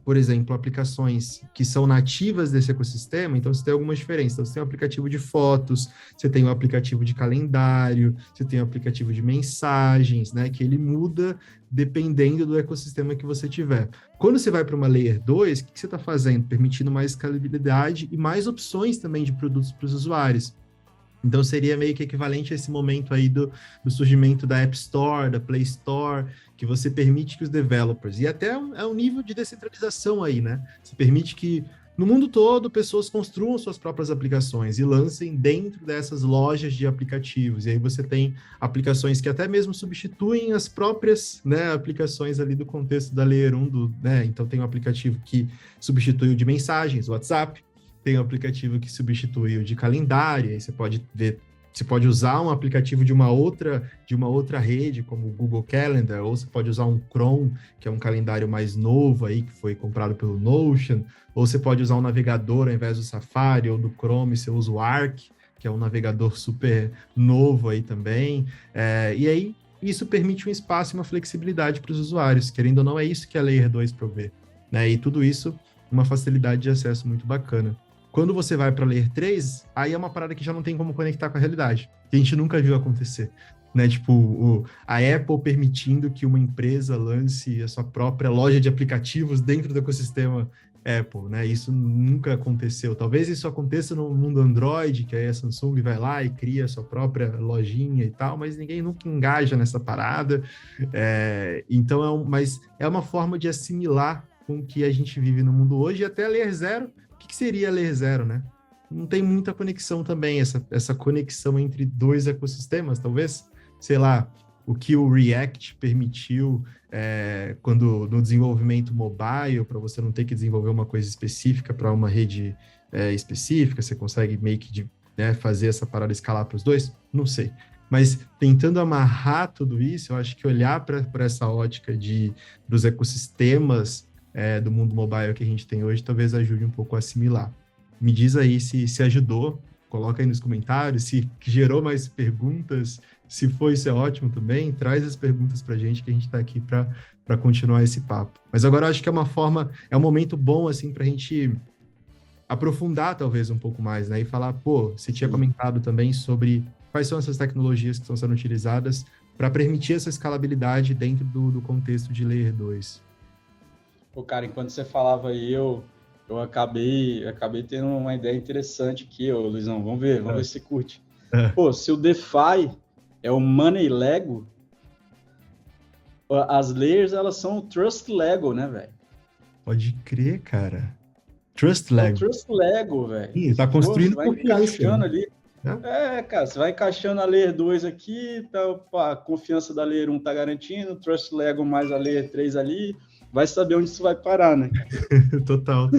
por exemplo, aplicações que são nativas desse ecossistema, então você tem algumas diferenças. Então, você tem um aplicativo de fotos, você tem um aplicativo de calendário, você tem um aplicativo de mensagens, né, que ele muda dependendo do ecossistema que você tiver. Quando você vai para uma Layer 2, o que você está fazendo? Permitindo mais escalabilidade e mais opções também de produtos para os usuários. Então, seria meio que equivalente a esse momento aí do surgimento da App Store, da Play Store, que você permite que os developers, e até é um nível de descentralização aí, né? Você permite que no mundo todo, pessoas construam suas próprias aplicações e lancem dentro dessas lojas de aplicativos. E aí você tem aplicações que até mesmo substituem as próprias, né, aplicações ali do contexto da Layer 1, né? Então tem um aplicativo que substitui o de mensagens, o WhatsApp, tem um aplicativo que substitui o de calendário, aí você pode ver. Você pode usar um aplicativo de uma outra rede, como o Google Calendar, ou você pode usar um Chrome, que é um calendário mais novo aí, que foi comprado pelo Notion, ou você pode usar um navegador ao invés do Safari ou do Chrome, você usa o Arc, que é um navegador super novo aí também. E aí, isso permite um espaço e uma flexibilidade para os usuários. Querendo ou não, é isso que a Layer 2 provê, né? E tudo isso, uma facilidade de acesso muito bacana. Quando você vai para Layer 3, aí é uma parada que já não tem como conectar com a realidade, que a gente nunca viu acontecer, né? Tipo, a Apple permitindo que uma empresa lance a sua própria loja de aplicativos dentro do ecossistema Apple, né? Isso nunca aconteceu. Talvez isso aconteça no mundo Android, que aí a Samsung vai lá e cria a sua própria lojinha e tal, mas ninguém nunca engaja nessa parada. Então, mas é uma forma de assimilar com o que a gente vive no mundo hoje, e até a Layer 0. O que seria a Layer 0, né? Não tem muita conexão também, essa conexão entre dois ecossistemas, talvez, sei lá, o que o React permitiu quando no desenvolvimento mobile, para você não ter que desenvolver uma coisa específica para uma rede específica, você consegue meio que fazer essa parada escalar para os dois? Não sei. Mas tentando amarrar tudo isso, eu acho que olhar para essa ótica dos ecossistemas do mundo mobile que a gente tem hoje, talvez ajude um pouco a assimilar. Me diz aí se ajudou, coloca aí nos comentários, se gerou mais perguntas, se foi, isso é ótimo também, traz as perguntas pra gente, que a gente tá aqui para continuar esse papo. Mas agora eu acho que é um momento bom, assim, pra gente aprofundar, talvez, um pouco mais, né, e falar, você tinha comentado também sobre quais são essas tecnologias que estão sendo utilizadas para permitir essa escalabilidade dentro do contexto de Layer 2. Pô, cara, enquanto você falava aí, eu acabei tendo uma ideia interessante aqui, Luizão. Vamos ver se você curte. Pô, se o DeFi é o Money Lego, as layers, elas são o Trust Lego, né, velho? Pode crer, cara. Trust Lego. Trust Lego, velho. Tá construindo confiança. Ali. Cara, você vai encaixando a Layer 2 aqui, a confiança da Layer 1 tá garantindo, Trust Lego mais a Layer 3 ali, vai saber onde isso vai parar, né? Total.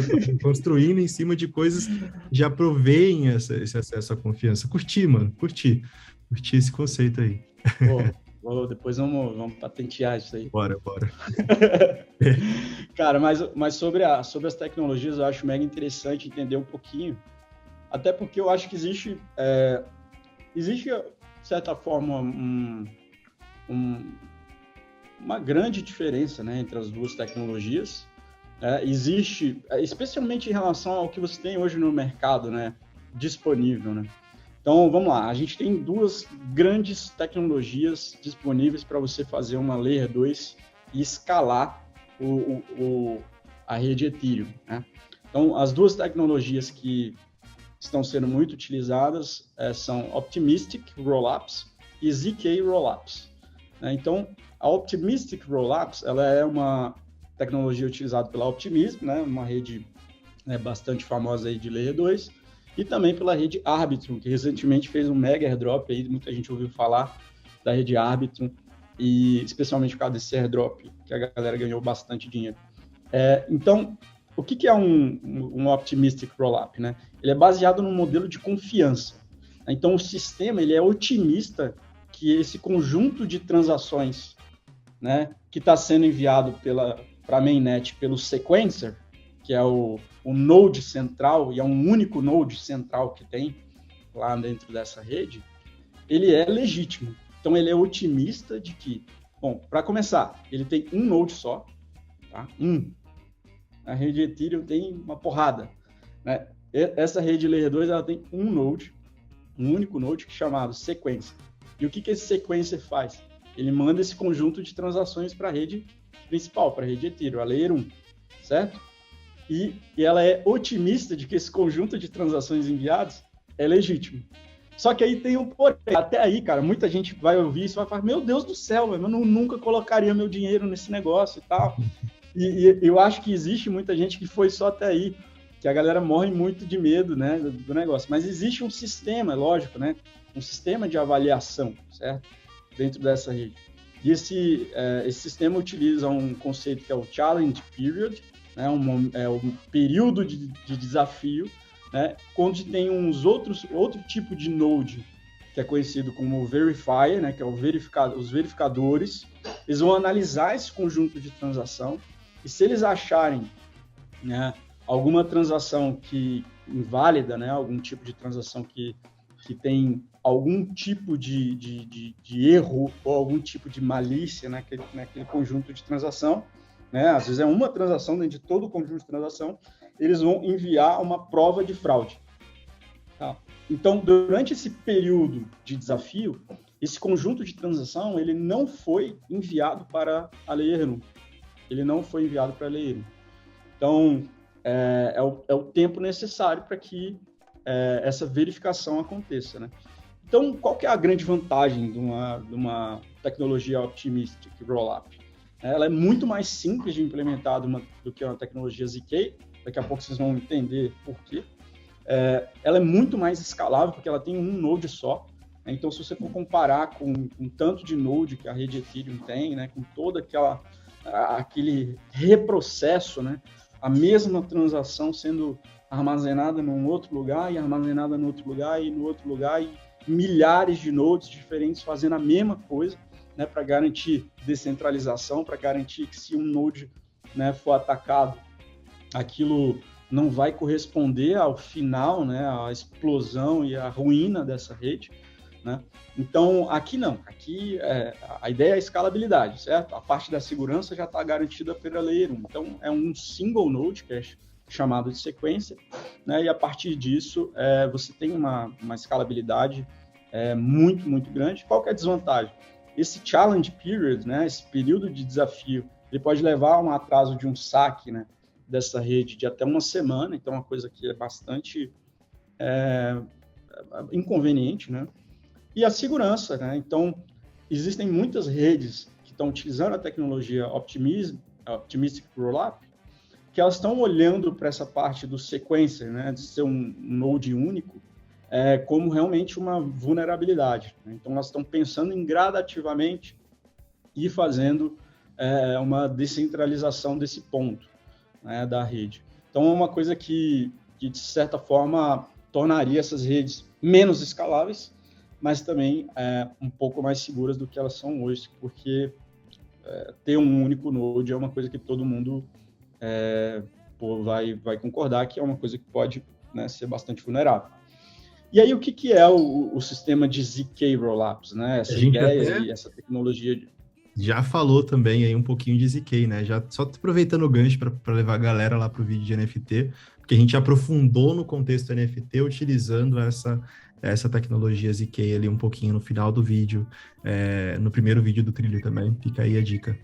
Construindo em cima de coisas que já proveem esse acesso à confiança. Curti esse conceito aí. Depois vamos patentear isso aí. Bora. Cara, mas sobre as tecnologias, eu acho mega interessante entender um pouquinho, até porque eu acho que existe, de certa forma, uma grande diferença, né, entre as duas tecnologias. Existe, especialmente em relação ao que você tem hoje no mercado, né, disponível, né? Então, vamos lá, a gente tem duas grandes tecnologias disponíveis para você fazer uma Layer 2 e escalar a rede Ethereum, né? Então, as duas tecnologias que estão sendo muito utilizadas são Optimistic Rollups e ZK Rollups. Então, a Optimistic Rollups, ela é uma tecnologia utilizada pela Optimism, né, uma rede bastante famosa aí de Layer 2, e também pela rede Arbitrum, que recentemente fez um mega airdrop, aí muita gente ouviu falar da rede Arbitrum, e especialmente por causa desse airdrop, que a galera ganhou bastante dinheiro. Então, o que é um Optimistic Rollup, né? Ele é baseado num modelo de confiança. Então, o sistema ele é otimista que esse conjunto de transações, né, que está sendo enviado para a mainnet pelo sequencer, que é o node central, e é um único node central que tem lá dentro dessa rede, ele é legítimo. Então, ele é otimista de que, bom, para começar, ele tem um node só, tá? A rede Ethereum tem uma porrada, né? Essa rede Layer 2, ela tem um node, um único node, que é chamado sequencer. E o que esse sequencer faz? Ele manda esse conjunto de transações para a rede principal, para a rede Ethereum, a Layer 1, certo? E ela é otimista de que esse conjunto de transações enviadas é legítimo. Só que aí tem um porém. Até aí, cara, muita gente vai ouvir isso e vai falar, meu Deus do céu, eu nunca colocaria meu dinheiro nesse negócio e tal. E eu acho que existe muita gente que foi só até aí, que a galera morre muito de medo, né, do negócio. Mas existe um sistema, lógico, né, um sistema de avaliação, certo? Dentro dessa rede. E esse sistema utiliza um conceito que é o Challenge Period, né, um período de desafio, né, onde tem outro tipo de node, que é conhecido como verifier, né, que é os verificadores. Eles vão analisar esse conjunto de transação e se eles acharem, né, alguma transação que inválida, né, algum tipo de transação que tem algum tipo de erro ou algum tipo de malícia naquele conjunto de transação, né, às vezes é uma transação dentro de todo o conjunto de transação, eles vão enviar uma prova de fraude. Tá? Então, durante esse período de desafio, esse conjunto de transação ele não foi enviado para a Layer 1. Ele não foi enviado para a Layer 1. Então, é o tempo necessário para que essa verificação aconteça, né? Então, qual que é a grande vantagem de uma tecnologia Optimistic Rollup? Ela é muito mais simples de implementar do que uma tecnologia ZK. Daqui a pouco vocês vão entender por quê. Ela é muito mais escalável, porque ela tem um node só. Né? Então, se você for comparar com tanto de node que a rede Ethereum tem, né? Com todo aquele reprocesso, né? A mesma transação sendo armazenada num outro lugar e armazenada no outro lugar e no outro lugar e milhares de nodes diferentes fazendo a mesma coisa, né, para garantir descentralização, para garantir que se um node, né, for atacado, aquilo não vai corresponder ao final, né, à explosão e à ruína dessa rede, né? Então, aqui não. Aqui a ideia é a escalabilidade, certo? A parte da segurança já está garantida pela Layer 1. Então, é um single node, que é chamado de sequência, né? E a partir disso, você tem uma escalabilidade muito, muito grande. Qual que é a desvantagem? Esse challenge period, né, esse período de desafio, ele pode levar a um atraso de um saque, né, dessa rede de até uma semana, então é uma coisa que é bastante inconveniente, né? E a segurança, né? Então, existem muitas redes que estão utilizando a tecnologia Optimistic Rollup, que elas estão olhando para essa parte do sequencer, né, de ser um node único, como realmente uma vulnerabilidade. Né? Então, elas estão pensando em gradativamente ir fazendo uma descentralização desse ponto, né, da rede. Então, é uma coisa que, de certa forma, tornaria essas redes menos escaláveis, mas também um pouco mais seguras do que elas são hoje, porque ter um único node é uma coisa que todo mundo vai concordar que é uma coisa que pode, né, ser bastante vulnerável. E aí, o que é o sistema de ZK Rollups, né? Essa ideia e essa tecnologia já falou também aí um pouquinho de ZK, né? Já só aproveitando o gancho para levar a galera lá para o vídeo de NFT, porque a gente aprofundou no contexto NFT utilizando essa tecnologia ZK ali um pouquinho no final do vídeo, no primeiro vídeo do trilho também. Fica aí a dica.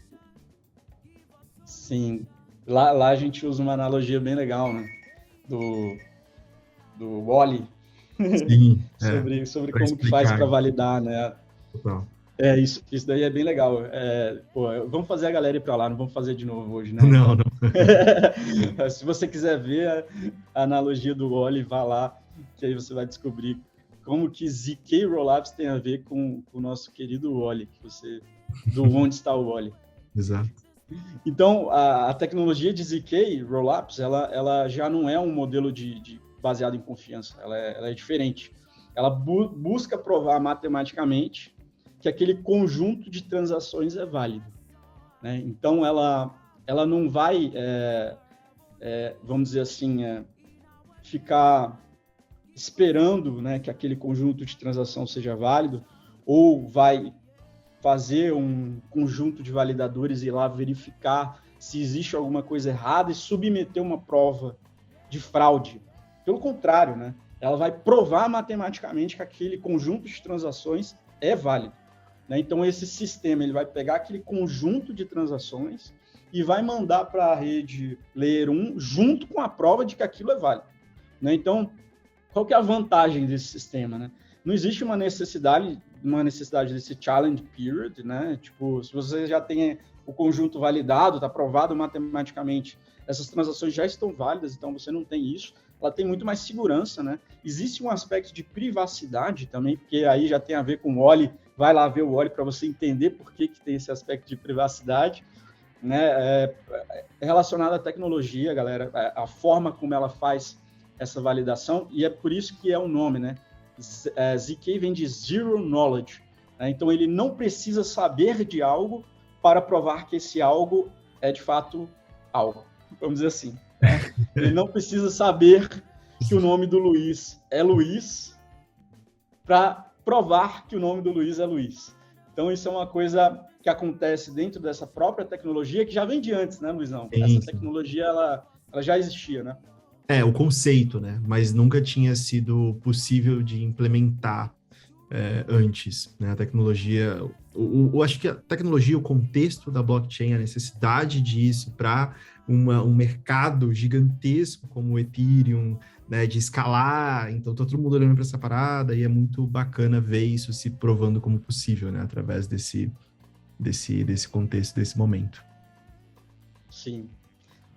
Sim, lá a gente usa uma analogia bem legal, né? Do Wall-E. Sim, sobre como que faz para validar, né? Total. Isso daí é bem legal. Vamos fazer a galera ir para lá, não vamos fazer de novo hoje, né? Não. Se você quiser ver a analogia do Wall-E, vá lá, que aí você vai descobrir como que ZK Rollups tem a ver com o nosso querido Wall-E, do Onde Está o Wall-E. Exato. Então, a tecnologia de ZK Rollups, ela já não é um modelo baseado em confiança, ela é diferente. Ela busca provar matematicamente que aquele conjunto de transações é válido, né? Então, ela não vai, vamos dizer assim, ficar esperando, né, que aquele conjunto de transação seja válido, ou vai fazer um conjunto de validadores e ir lá verificar se existe alguma coisa errada e submeter uma prova de fraude. Pelo contrário, né, ela vai provar matematicamente que aquele conjunto de transações é válido. Né? Então, esse sistema ele vai pegar aquele conjunto de transações e vai mandar para a rede Layer 1 junto com a prova de que aquilo é válido. Né? Então, qual que é a vantagem desse sistema? Né? Não existe uma necessidade uma necessidade desse challenge period, né? Tipo, se você já tem o conjunto validado, está provado matematicamente, essas transações já estão válidas, então você não tem isso. Ela tem muito mais segurança, né? Existe um aspecto de privacidade também, porque aí já tem a ver com o Wally, vai lá ver o Wally para você entender por que tem esse aspecto de privacidade, né? É relacionado à tecnologia, galera, a forma como ela faz essa validação, e é por isso que é o nome, né? ZK vem de Zero Knowledge, né? Então ele não precisa saber de algo para provar que esse algo é de fato algo, vamos dizer assim, né? Ele não precisa saber que o nome do Luiz é Luiz para provar que o nome do Luiz é Luiz. Então isso é uma coisa que acontece dentro dessa própria tecnologia, que já vem de antes, né, Luizão? Essa tecnologia, ela já existia, né? O conceito, né? Mas nunca tinha sido possível de implementar antes, né? A tecnologia, acho que a tecnologia, o contexto da blockchain, a necessidade disso para um mercado gigantesco como o Ethereum, né, de escalar, então tá todo mundo olhando para essa parada e é muito bacana ver isso se provando como possível, né? Através desse contexto, desse momento. Sim.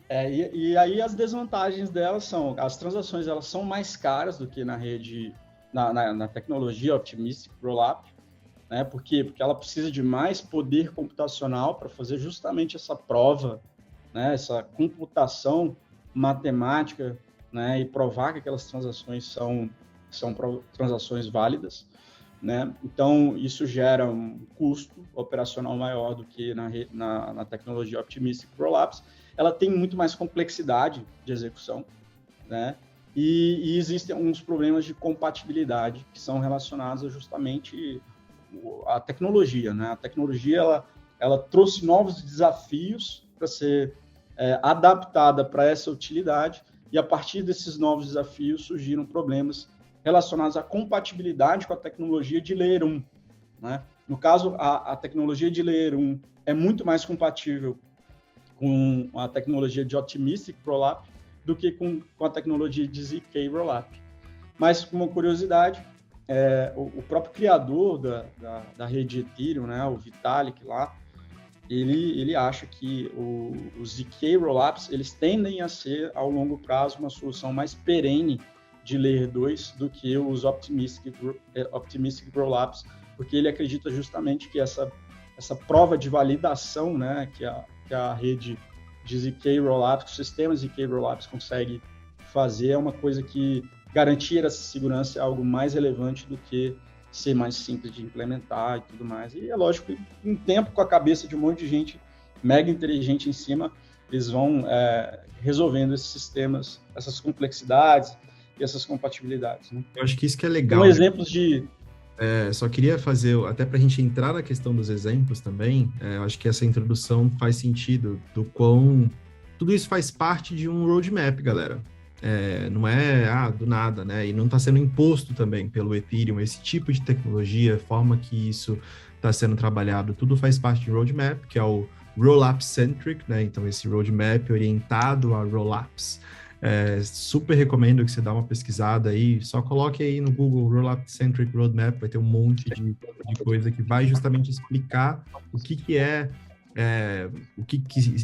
E aí as desvantagens delas são, as transações elas são mais caras do que na rede, na tecnologia Optimistic Rollup, né? Por quê? Porque ela precisa de mais poder computacional para fazer justamente essa prova, né? Essa computação matemática, né? E provar que aquelas transações são transações válidas, né? Então, isso gera um custo operacional maior do que na tecnologia Optimistic Rollups. Ela tem muito mais complexidade de execução, né? E existem uns problemas de compatibilidade que são relacionados a justamente a tecnologia, né? A tecnologia, ela trouxe novos desafios para ser adaptada para essa utilidade, e a partir desses novos desafios surgiram problemas relacionados à compatibilidade com a tecnologia de Layer 1, né? No caso, a tecnologia de Layer 1 é muito mais compatível com a tecnologia de Optimistic Rollup do que com a tecnologia de ZK Rollup. Mas, como uma curiosidade, o próprio criador da rede Ethereum, né, o Vitalik lá, ele acha que os ZK Rollups, eles tendem a ser, ao longo prazo, uma solução mais perene de Layer 2 do que os Optimistic Rollups, porque ele acredita justamente que essa prova de validação, né, que a rede de ZK Rollups, o sistema ZK Rollups consegue fazer, é uma coisa que garantir essa segurança é algo mais relevante do que ser mais simples de implementar e tudo mais. E é lógico que, com o tempo, com a cabeça de um monte de gente mega inteligente em cima, eles vão resolvendo esses sistemas, essas complexidades e essas compatibilidades, né? Eu acho que isso que é legal. São exemplos de... Só queria fazer, até para a gente entrar na questão dos exemplos também, eu acho que essa introdução faz sentido do quão tudo isso faz parte de um roadmap, galera. Não é do nada, né? E não está sendo imposto também pelo Ethereum, esse tipo de tecnologia, a forma que isso está sendo trabalhado, tudo faz parte de um roadmap, que é o Rollup-centric, né? Então, esse roadmap orientado a rollups. Super recomendo que você dá uma pesquisada aí, só coloque aí no Google Rollup-centric Roadmap, vai ter um monte de coisa que vai justamente explicar o que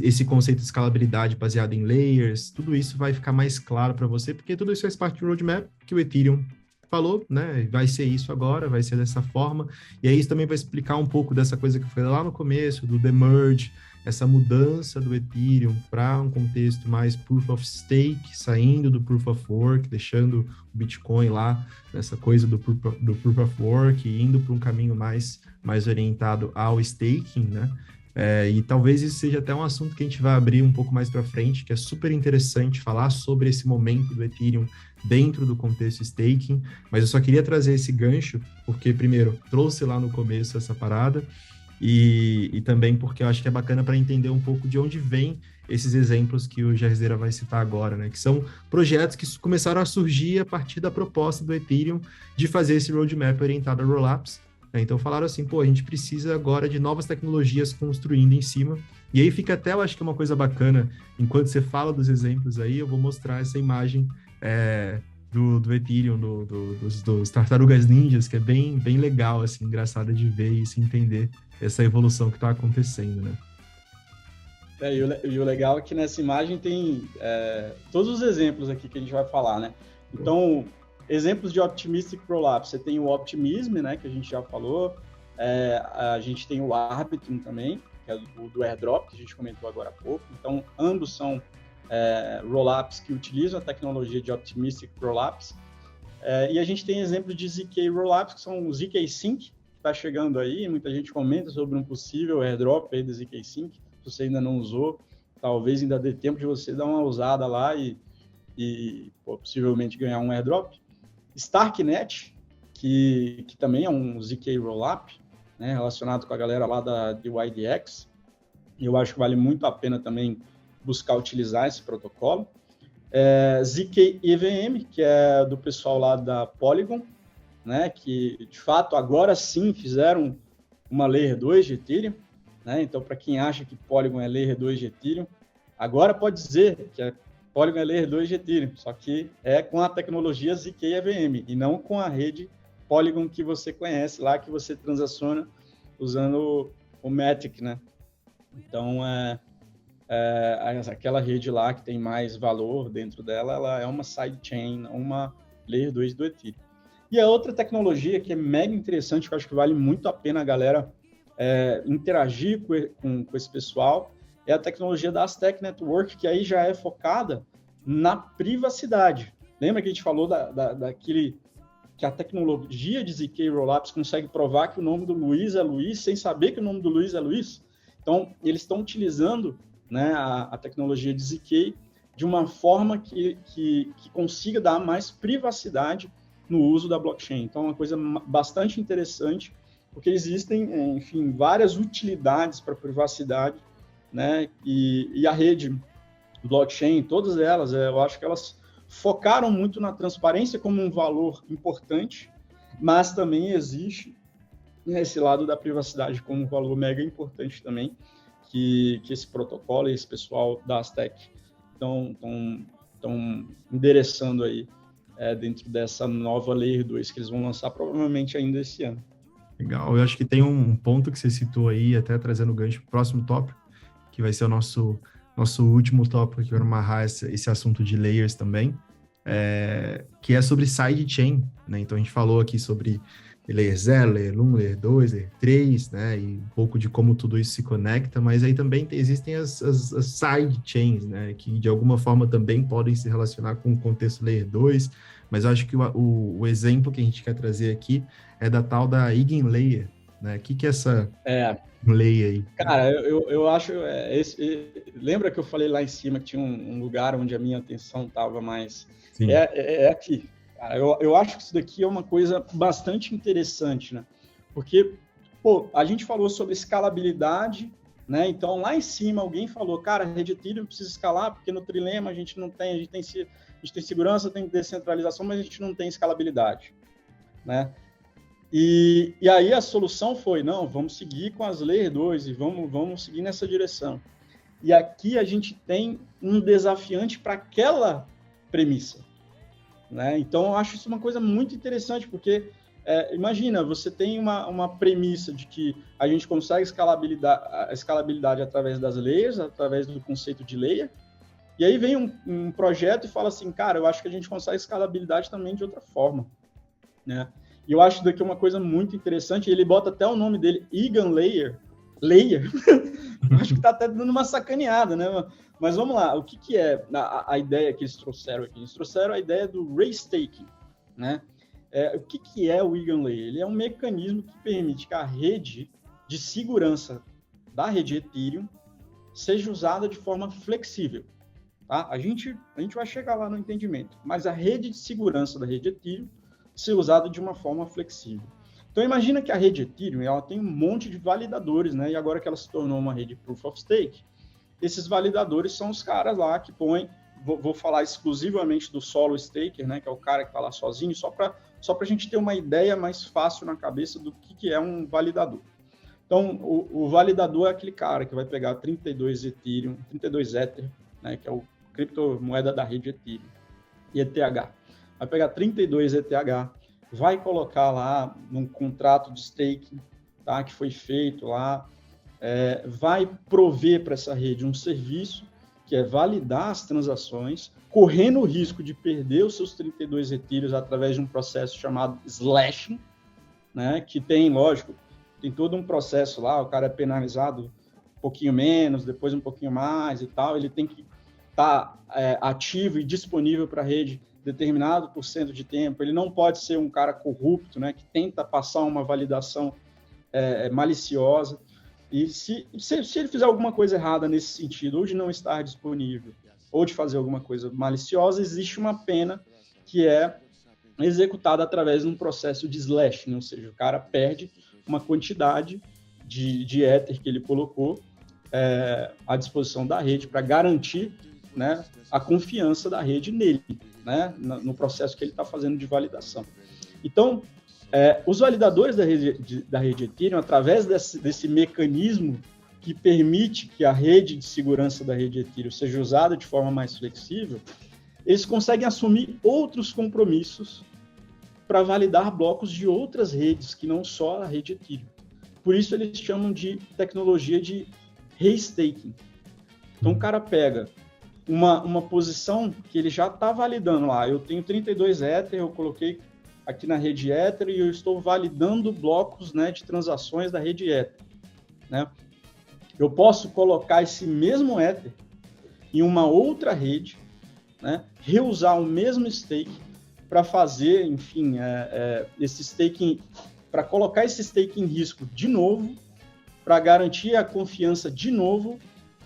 esse conceito de escalabilidade baseado em layers, tudo isso vai ficar mais claro para você, porque tudo isso faz parte do roadmap que o Ethereum falou, né? Vai ser isso agora, vai ser dessa forma, e aí isso também vai explicar um pouco dessa coisa que eu falei lá no começo, do demerge, essa mudança do Ethereum para um contexto mais Proof of Stake, saindo do Proof of Work, deixando o Bitcoin lá, nessa coisa do Proof of Work, e indo para um caminho mais orientado ao staking, né? E talvez isso seja até um assunto que a gente vai abrir um pouco mais para frente, que é super interessante falar sobre esse momento do Ethereum dentro do contexto staking, mas eu só queria trazer esse gancho, porque primeiro, trouxe lá no começo essa parada, e também porque eu acho que é bacana para entender um pouco de onde vem esses exemplos que o Jairzeira vai citar agora, né? Que são projetos que começaram a surgir a partir da proposta do Ethereum de fazer esse roadmap orientado a rollups. Então falaram assim, a gente precisa agora de novas tecnologias construindo em cima, e aí fica até, eu acho que é uma coisa bacana, enquanto você fala dos exemplos aí, eu vou mostrar essa imagem do Ethereum, dos Tartarugas Ninjas, que é bem, bem legal, assim, engraçado de ver e se entender essa evolução que está acontecendo, né? E o legal é que nessa imagem tem todos os exemplos aqui que a gente vai falar, né? Então, exemplos de Optimistic Prolapse. Você tem o Optimism, né, que a gente já falou. A gente tem o Arbitrum também, que é o do airdrop, que a gente comentou agora há pouco. Então, ambos são rollups que utilizam a tecnologia de Optimistic Prolapse. E a gente tem exemplos de ZK Rollups, que são o ZK Sync, que está chegando aí. Muita gente comenta sobre um possível airdrop aí do ZK Sync. Se você ainda não usou, talvez ainda dê tempo de você dar uma usada lá e possivelmente ganhar um airdrop. Starknet, que também é um ZK Rollup, né, relacionado com a galera lá da DYDX. E eu acho que vale muito a pena também buscar utilizar esse protocolo. ZK EVM, que é do pessoal lá da Polygon, né, que de fato agora sim fizeram uma Layer 2 de Ethereum. Né? Então, para quem acha que Polygon é Layer 2 de Ethereum, agora pode dizer que Polygon é Layer 2 de Ethereum, só que é com a tecnologia ZK EVM e não com a rede Polygon que você conhece lá, que você transaciona usando o Matic, né? Então, aquela rede lá que tem mais valor dentro dela, ela é uma sidechain, não uma Layer 2 do Ethereum. E a outra tecnologia que é mega interessante, que eu acho que vale muito a pena a galera interagir com esse pessoal, é a tecnologia da Aztec Network, que aí já é focada na privacidade. Lembra que a gente falou daquele que a tecnologia de ZK Rollups consegue provar que o nome do Luiz é Luiz sem saber que o nome do Luiz é Luiz? Então, eles estão utilizando, né, a tecnologia de ZK de uma forma que consiga dar mais privacidade no uso da blockchain. Então, é uma coisa bastante interessante, porque existem, enfim, várias utilidades para privacidade, né? E a rede blockchain, todas elas, eu acho que elas focaram muito na transparência como um valor importante, mas também existe esse lado da privacidade como um valor mega importante também, que esse protocolo e esse pessoal da Aztec estão endereçando aí dentro dessa nova Layer 2 que eles vão lançar provavelmente ainda esse ano. Legal, eu acho que tem um ponto que você citou aí, até trazendo o gancho para o próximo tópico, que vai ser o nosso último tópico, que vai amarrar esse assunto de layers também, que é sobre sidechain, né? Então a gente falou aqui sobre Layer 0, Layer 1, Layer 2, Layer 3, né? E um pouco de como tudo isso se conecta, mas aí também existem as sidechains, né? Que de alguma forma também podem se relacionar com o contexto Layer 2, mas eu acho que o exemplo que a gente quer trazer aqui é da tal da Eigenlayer, né? O que é essa layer aí? Cara, eu acho... lembra que eu falei lá em cima que tinha um lugar onde a minha atenção estava mais... Sim. Aqui. Cara, eu acho que isso daqui é uma coisa bastante interessante, né? Porque, a gente falou sobre escalabilidade, né? Então, lá em cima, alguém falou, cara, a rede Ethereum precisa escalar, porque no trilema a gente não tem... A gente tem segurança, tem descentralização, mas a gente não tem escalabilidade, né? E aí a solução foi, não, vamos seguir com as Layer 2 e vamos seguir nessa direção. E aqui a gente tem um desafiante para aquela premissa, né? Então, eu acho isso uma coisa muito interessante, porque, imagina, você tem uma premissa de que a gente consegue escalabilidade através das layers, através do conceito de layer, e aí vem um projeto e fala assim, cara, eu acho que a gente consegue escalabilidade também de outra forma, né? E eu acho daqui uma coisa muito interessante, ele bota até o nome dele, Eigenlayer, Layer, acho que está até dando uma sacaneada, né? Mas vamos lá, o que é a ideia que eles trouxeram aqui? Eles trouxeram a ideia do raystaking, né? O que é o Eigenlayer? Ele é um mecanismo que permite que a rede de segurança da rede Ethereum seja usada de forma flexível, tá? A gente vai chegar lá no entendimento, mas a rede de segurança da rede Ethereum ser usada de uma forma flexível. Então, imagina que a rede Ethereum ela tem um monte de validadores, né? E agora que ela se tornou uma rede Proof of Stake, esses validadores são os caras lá que põem, vou falar exclusivamente do solo staker, né? Que é o cara que está lá sozinho, só para a gente ter uma ideia mais fácil na cabeça do que é um validador. Então, o validador é aquele cara que vai pegar 32 Ethereum, 32 Ether, né? Que é o criptomoeda da rede Ethereum, e ETH. vai pegar 32 ETH, vai colocar lá num contrato de staking, tá, que foi feito lá, vai prover para essa rede um serviço que é validar as transações, correndo o risco de perder os seus 32 etírios através de um processo chamado slashing, né, que tem, lógico, tem todo um processo lá, o cara é penalizado um pouquinho menos, depois um pouquinho mais e tal, ele tem que estar ativo e disponível para a rede determinado por cento de tempo, ele não pode ser um cara corrupto, né, que tenta passar uma validação maliciosa, e se ele fizer alguma coisa errada nesse sentido, ou de não estar disponível, ou de fazer alguma coisa maliciosa, existe uma pena que é executada através de um processo de slashing, ou seja, o cara perde uma quantidade de Ether que ele colocou à disposição da rede para garantir, né, a confiança da rede nele, né, no processo que ele está fazendo de validação. Então, os validadores da rede Ethereum, através desse mecanismo que permite que a rede de segurança da rede Ethereum seja usada de forma mais flexível, eles conseguem assumir outros compromissos para validar blocos de outras redes, que não só a rede Ethereum. Por isso eles chamam de tecnologia de restaking. Então o cara pega uma posição que ele já está validando lá. Eu tenho 32 Ether, eu coloquei aqui na rede Ether e eu estou validando blocos, né, de transações da rede Ether, né? Eu posso colocar esse mesmo Ether em uma outra rede, né, reusar o mesmo stake para fazer, enfim, esse staking, para colocar esse stake em risco de novo, para garantir a confiança de novo,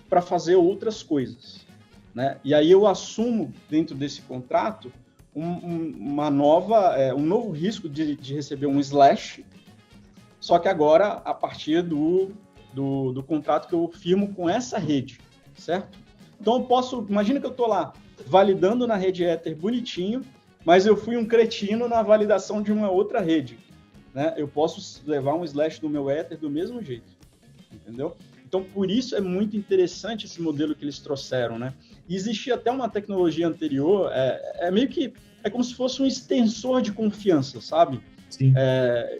para fazer outras coisas, né? E aí eu assumo dentro desse contrato um novo risco de receber um slash, só que agora a partir do contrato que eu firmo com essa rede, certo? Então imagina que eu estou lá validando na rede Ether bonitinho, mas eu fui um cretino na validação de uma outra rede, né? Eu posso levar um slash do meu Ether do mesmo jeito, entendeu? Então, por isso é muito interessante esse modelo que eles trouxeram, né? E existia até uma tecnologia anterior, meio que como se fosse um extensor de confiança, sabe? Sim.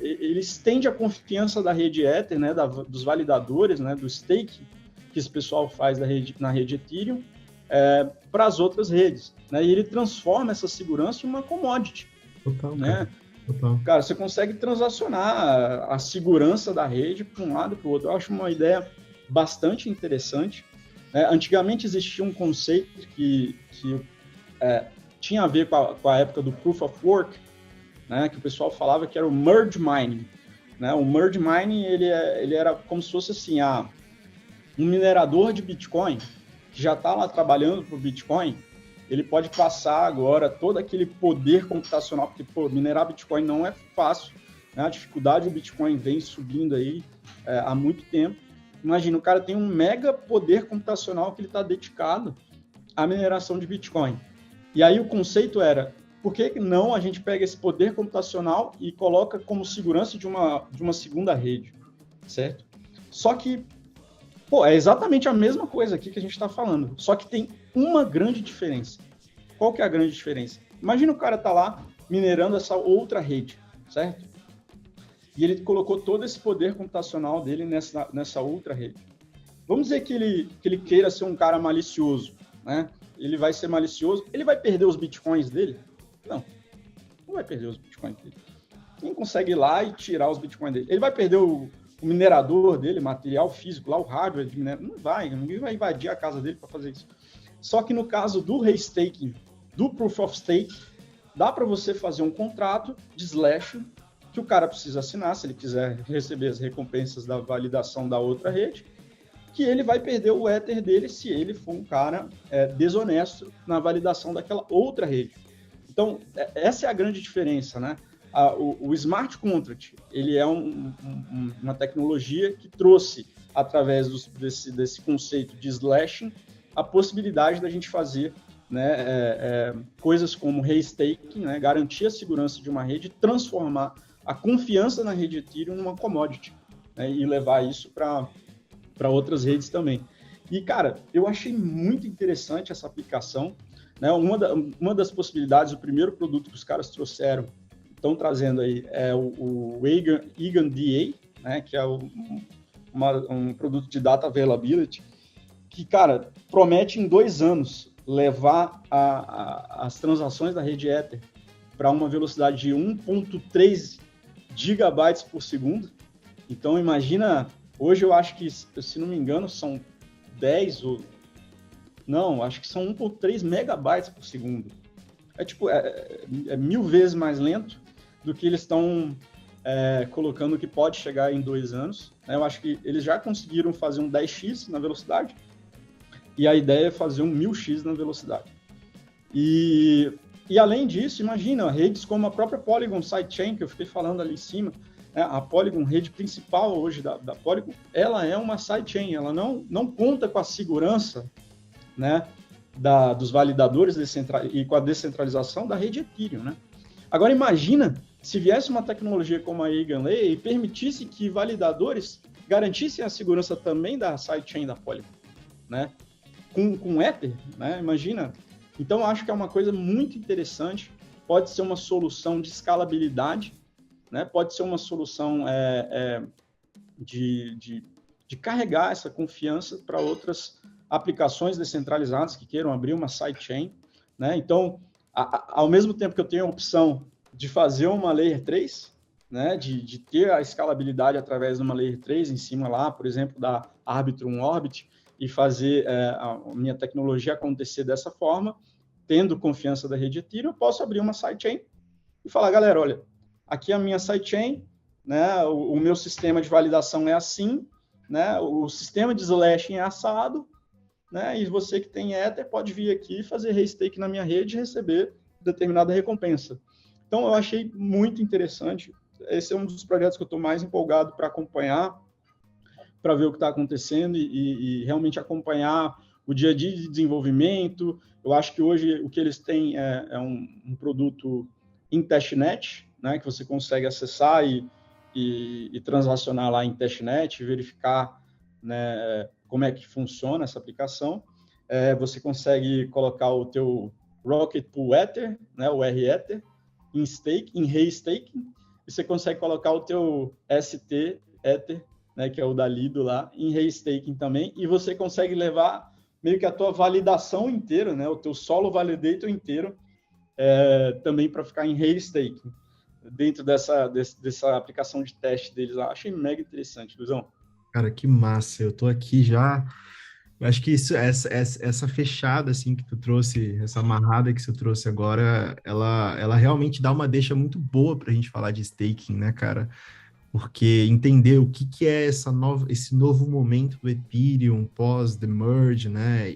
Ele estende a confiança da rede Ether, né, dos validadores, né, do stake que esse pessoal faz na rede Ethereum, para as outras redes, né? E ele transforma essa segurança em uma commodity. Total, né? cara. Total. Cara, você consegue transacionar a segurança da rede para um lado e para o outro. Eu acho uma ideia bastante interessante. Antigamente existia um conceito que tinha a ver com a época do Proof of Work, né, que o pessoal falava que era o Merge Mining. Né? O Merge Mining ele era como se fosse assim, um minerador de Bitcoin que já está lá trabalhando para o Bitcoin, ele pode passar agora todo aquele poder computacional, porque minerar Bitcoin não é fácil, né? A dificuldade do Bitcoin vem subindo aí há muito tempo. Imagina, o cara tem um mega poder computacional que ele está dedicado à mineração de Bitcoin. E aí o conceito era, por que não a gente pega esse poder computacional e coloca como segurança de uma segunda rede, certo? Só que, é exatamente a mesma coisa aqui que a gente está falando, só que tem uma grande diferença. Qual que é a grande diferença? Imagina o cara tá lá minerando essa outra rede, certo? E ele colocou todo esse poder computacional dele nessa outra rede. Vamos dizer que ele queira ser um cara malicioso, né? Ele vai ser malicioso, ele vai perder os bitcoins dele? Não vai perder os bitcoins dele. Quem consegue ir lá e tirar os bitcoins dele? Ele vai perder o minerador dele, material físico, lá o hardware de mineração? Não vai, ninguém vai invadir a casa dele para fazer isso. Só que no caso do restaking, do Proof of Stake, dá para você fazer um contrato de slash que o cara precisa assinar, se ele quiser receber as recompensas da validação da outra rede, que ele vai perder o Ether dele se ele for um cara desonesto na validação daquela outra rede. Então, essa é a grande diferença, né? O smart contract, ele é uma tecnologia que trouxe, através desse conceito de slashing, a possibilidade da gente fazer, né, coisas como restaking, né, garantir a segurança de uma rede, transformar a confiança na rede Ethereum numa commodity, né, e levar isso para outras redes também. E, cara, eu achei muito interessante essa aplicação. né? Uma das possibilidades, o primeiro produto que os caras trouxeram, estão trazendo aí, é o Eigen DA, né? Que é um produto de data availability, que, cara, promete em 2 anos levar as transações da rede Ether para uma velocidade de 1.3 gigabytes por segundo. Então, imagina, hoje eu acho que, se não me engano, são 10 ou... Não, acho que são 1.3 megabytes por segundo. É 1000 vezes mais lento do que eles estão colocando que pode chegar em 2 anos. Eu acho que eles já conseguiram fazer um 10x na velocidade, e a ideia é fazer um 1000x na velocidade. E além disso, imagina, redes como a própria Polygon Sidechain, que eu fiquei falando ali em cima, né? A Polygon, rede principal hoje da Polygon, ela é uma sidechain, ela não conta com a segurança, né, dos validadores e com a descentralização da rede Ethereum, né? Agora imagina se viesse uma tecnologia como a EigenLayer e permitisse que validadores garantissem a segurança também da sidechain da Polygon, né? Com Ether, né? Imagina. Então, acho que é uma coisa muito interessante, pode ser uma solução de escalabilidade, né? Pode ser uma solução de carregar essa confiança para outras aplicações descentralizadas que queiram abrir uma sidechain, né? Então, ao mesmo tempo que eu tenho a opção de fazer uma Layer 3, né? De ter a escalabilidade através de uma Layer 3 em cima lá, por exemplo, da Arbitrum Orbit, e fazer a minha tecnologia acontecer dessa forma, tendo confiança da rede Ethereum, eu posso abrir uma sidechain e falar, galera, olha, aqui é a minha sidechain, né, o meu sistema de validação é assim, né, o sistema de slashing é assado, né, e você que tem Ether pode vir aqui e fazer restake na minha rede e receber determinada recompensa. Então, eu achei muito interessante. Esse é um dos projetos que eu estou mais empolgado para acompanhar, para ver o que está acontecendo e realmente acompanhar o dia a dia de desenvolvimento. Eu acho que hoje o que eles têm é um produto em testnet, né, que você consegue acessar e transacionar lá em testnet, verificar, né, como é que funciona essa aplicação. Você consegue colocar o teu Rocket Pool Ether, né, o REther, em restaking, e você consegue colocar o teu ST Ether, né, que é o da Lido lá, em restaking também, e você consegue levar meio que a tua validação inteira, né, o teu solo validator inteiro, também para ficar em restaking, dentro dessa aplicação de teste deles lá. Achei mega interessante, Luizão. Cara, que massa, eu tô aqui já. Eu acho que essa fechada assim que tu trouxe, essa amarrada que você trouxe agora, ela realmente dá uma deixa muito boa para a gente falar de staking, né, cara? Porque entender o que é esse novo momento do Ethereum pós the merge, né?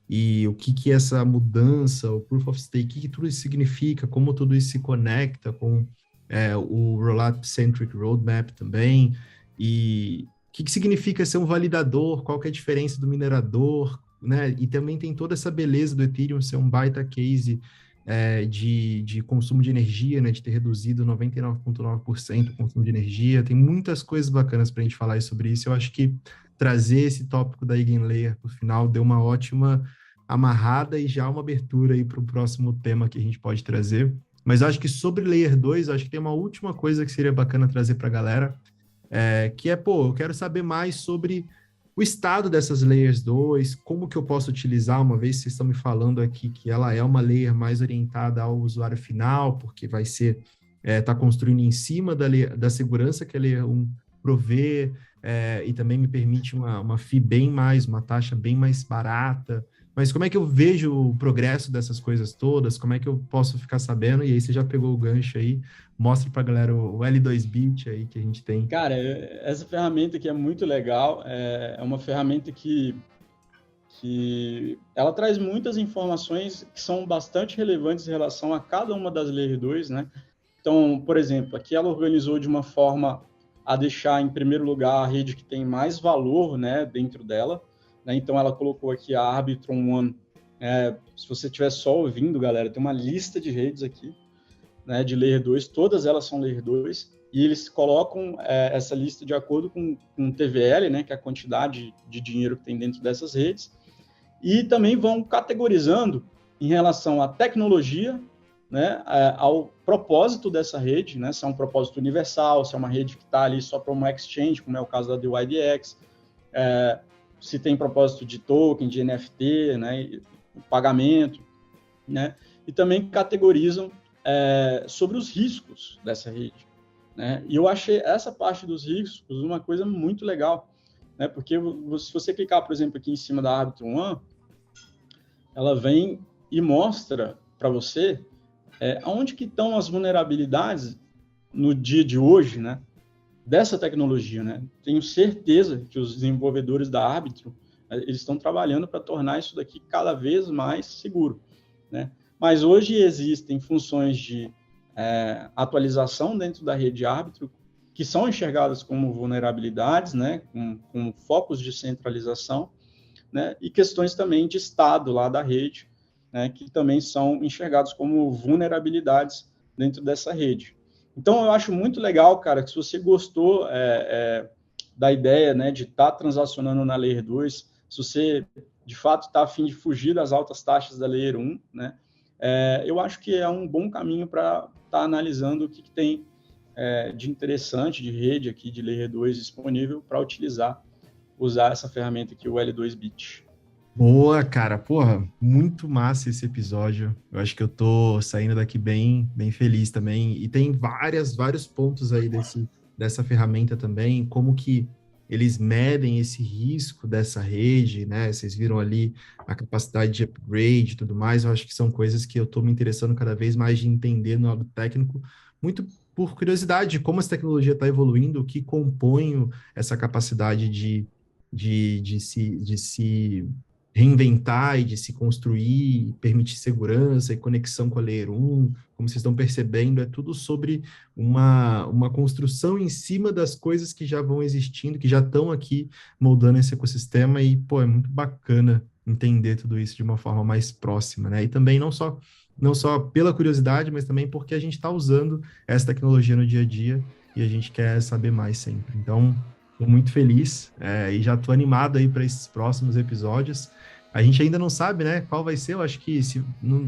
E o que é essa mudança, o Proof of Stake, o que tudo isso significa, como tudo isso se conecta com o Rollup-Centric Roadmap também, e o que significa ser um validador, qual que é a diferença do minerador, né? E também tem toda essa beleza do Ethereum ser um baita case de consumo de energia, né? De ter reduzido 99,9% o consumo de energia. Tem muitas coisas bacanas para a gente falar sobre isso. Eu acho que trazer esse tópico da EigenLayer para o final deu uma ótima amarrada e já uma abertura aí para o próximo tema que a gente pode trazer. Mas eu acho que sobre Layer 2, eu acho que tem uma última coisa que seria bacana trazer para a galera, que eu quero saber mais sobre o estado dessas Layers 2, como que eu posso utilizar, uma vez vocês estão me falando aqui que ela é uma layer mais orientada ao usuário final, porque vai ser, tá construindo em cima da segurança que a Layer 1 provê, e também me permite uma fee uma taxa bem mais barata. Mas como é que eu vejo o progresso dessas coisas todas? Como é que eu posso ficar sabendo? E aí você já pegou o gancho aí, mostra pra galera o L2Bit aí que a gente tem. Cara, essa ferramenta aqui é muito legal, é uma ferramenta que ela traz muitas informações que são bastante relevantes em relação a cada uma das Layer 2, né? Então, por exemplo, aqui ela organizou de uma forma a deixar em primeiro lugar a rede que tem mais valor, né, dentro dela, né? Então ela colocou aqui a Arbitrum One. Se você estiver só ouvindo, galera, tem uma lista de redes aqui, né, de Layer 2, todas elas são Layer 2, e eles colocam essa lista de acordo com TVL, né, que é a quantidade de dinheiro que tem dentro dessas redes, e também vão categorizando em relação à tecnologia, né, ao propósito dessa rede, né, se é um propósito universal, se é uma rede que está ali só para uma exchange, como é o caso da DYDX, se tem propósito de token, de NFT, né, pagamento, né, e também categorizam sobre os riscos dessa rede, né, e eu achei essa parte dos riscos uma coisa muito legal, né, porque se você clicar, por exemplo, aqui em cima da Arbitrum One, ela vem e mostra para você onde que estão as vulnerabilidades no dia de hoje, né, dessa tecnologia, né? Tenho certeza que os desenvolvedores da Arbitrum, eles estão trabalhando para tornar isso daqui cada vez mais seguro, né? Mas hoje existem funções de atualização dentro da rede Arbitrum que são enxergadas como vulnerabilidades, né? Com focos de centralização, né? E questões também de estado lá da rede, né? Que também são enxergados como vulnerabilidades dentro dessa rede. Então, eu acho muito legal, cara, que se você gostou da ideia, né, de estar transacionando na Layer 2, se você, de fato, está a fim de fugir das altas taxas da Layer 1, né, eu acho que é um bom caminho para estar analisando o que tem de interessante, de rede aqui, de Layer 2 disponível para usar essa ferramenta aqui, o L2Bit. Boa, cara. Porra, muito massa esse episódio. Eu acho que eu tô saindo daqui bem, bem feliz também. E tem vários pontos aí dessa ferramenta também, como que eles medem esse risco dessa rede, né? Vocês viram ali a capacidade de upgrade e tudo mais. Eu acho que são coisas que eu tô me interessando cada vez mais de entender no lado técnico, muito por curiosidade de como essa tecnologia está evoluindo, o que compõe essa capacidade de se reinventar e de se construir, permitir segurança e conexão com a Layer 1, como vocês estão percebendo, é tudo sobre uma construção em cima das coisas que já vão existindo, que já estão aqui moldando esse ecossistema e, pô, é muito bacana entender tudo isso de uma forma mais próxima, né? E também não só pela curiosidade, mas também porque a gente está usando essa tecnologia no dia a dia e a gente quer saber mais sempre. Então, estou muito feliz e já estou animado aí para esses próximos episódios. A gente ainda não sabe, né, qual vai ser. Eu acho que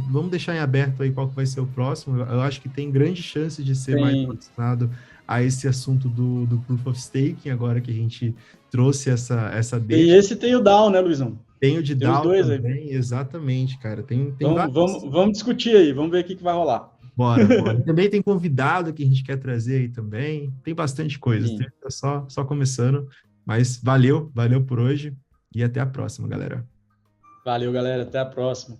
vamos deixar em aberto aí qual que vai ser o próximo. Eu acho que tem grande chance de ser mais relacionado a esse assunto do Proof of Staking, agora que a gente trouxe essa deixa. E esse tem o DAO, né, Luizão? Tem o de tem DAO os dois também, aí. Exatamente, cara. Tem vamos discutir aí, vamos ver o que vai rolar. Bora. Também tem convidado que a gente quer trazer aí também. Tem bastante coisa. Tá só começando. Mas valeu por hoje e até a próxima, galera. Valeu, galera. Até a próxima.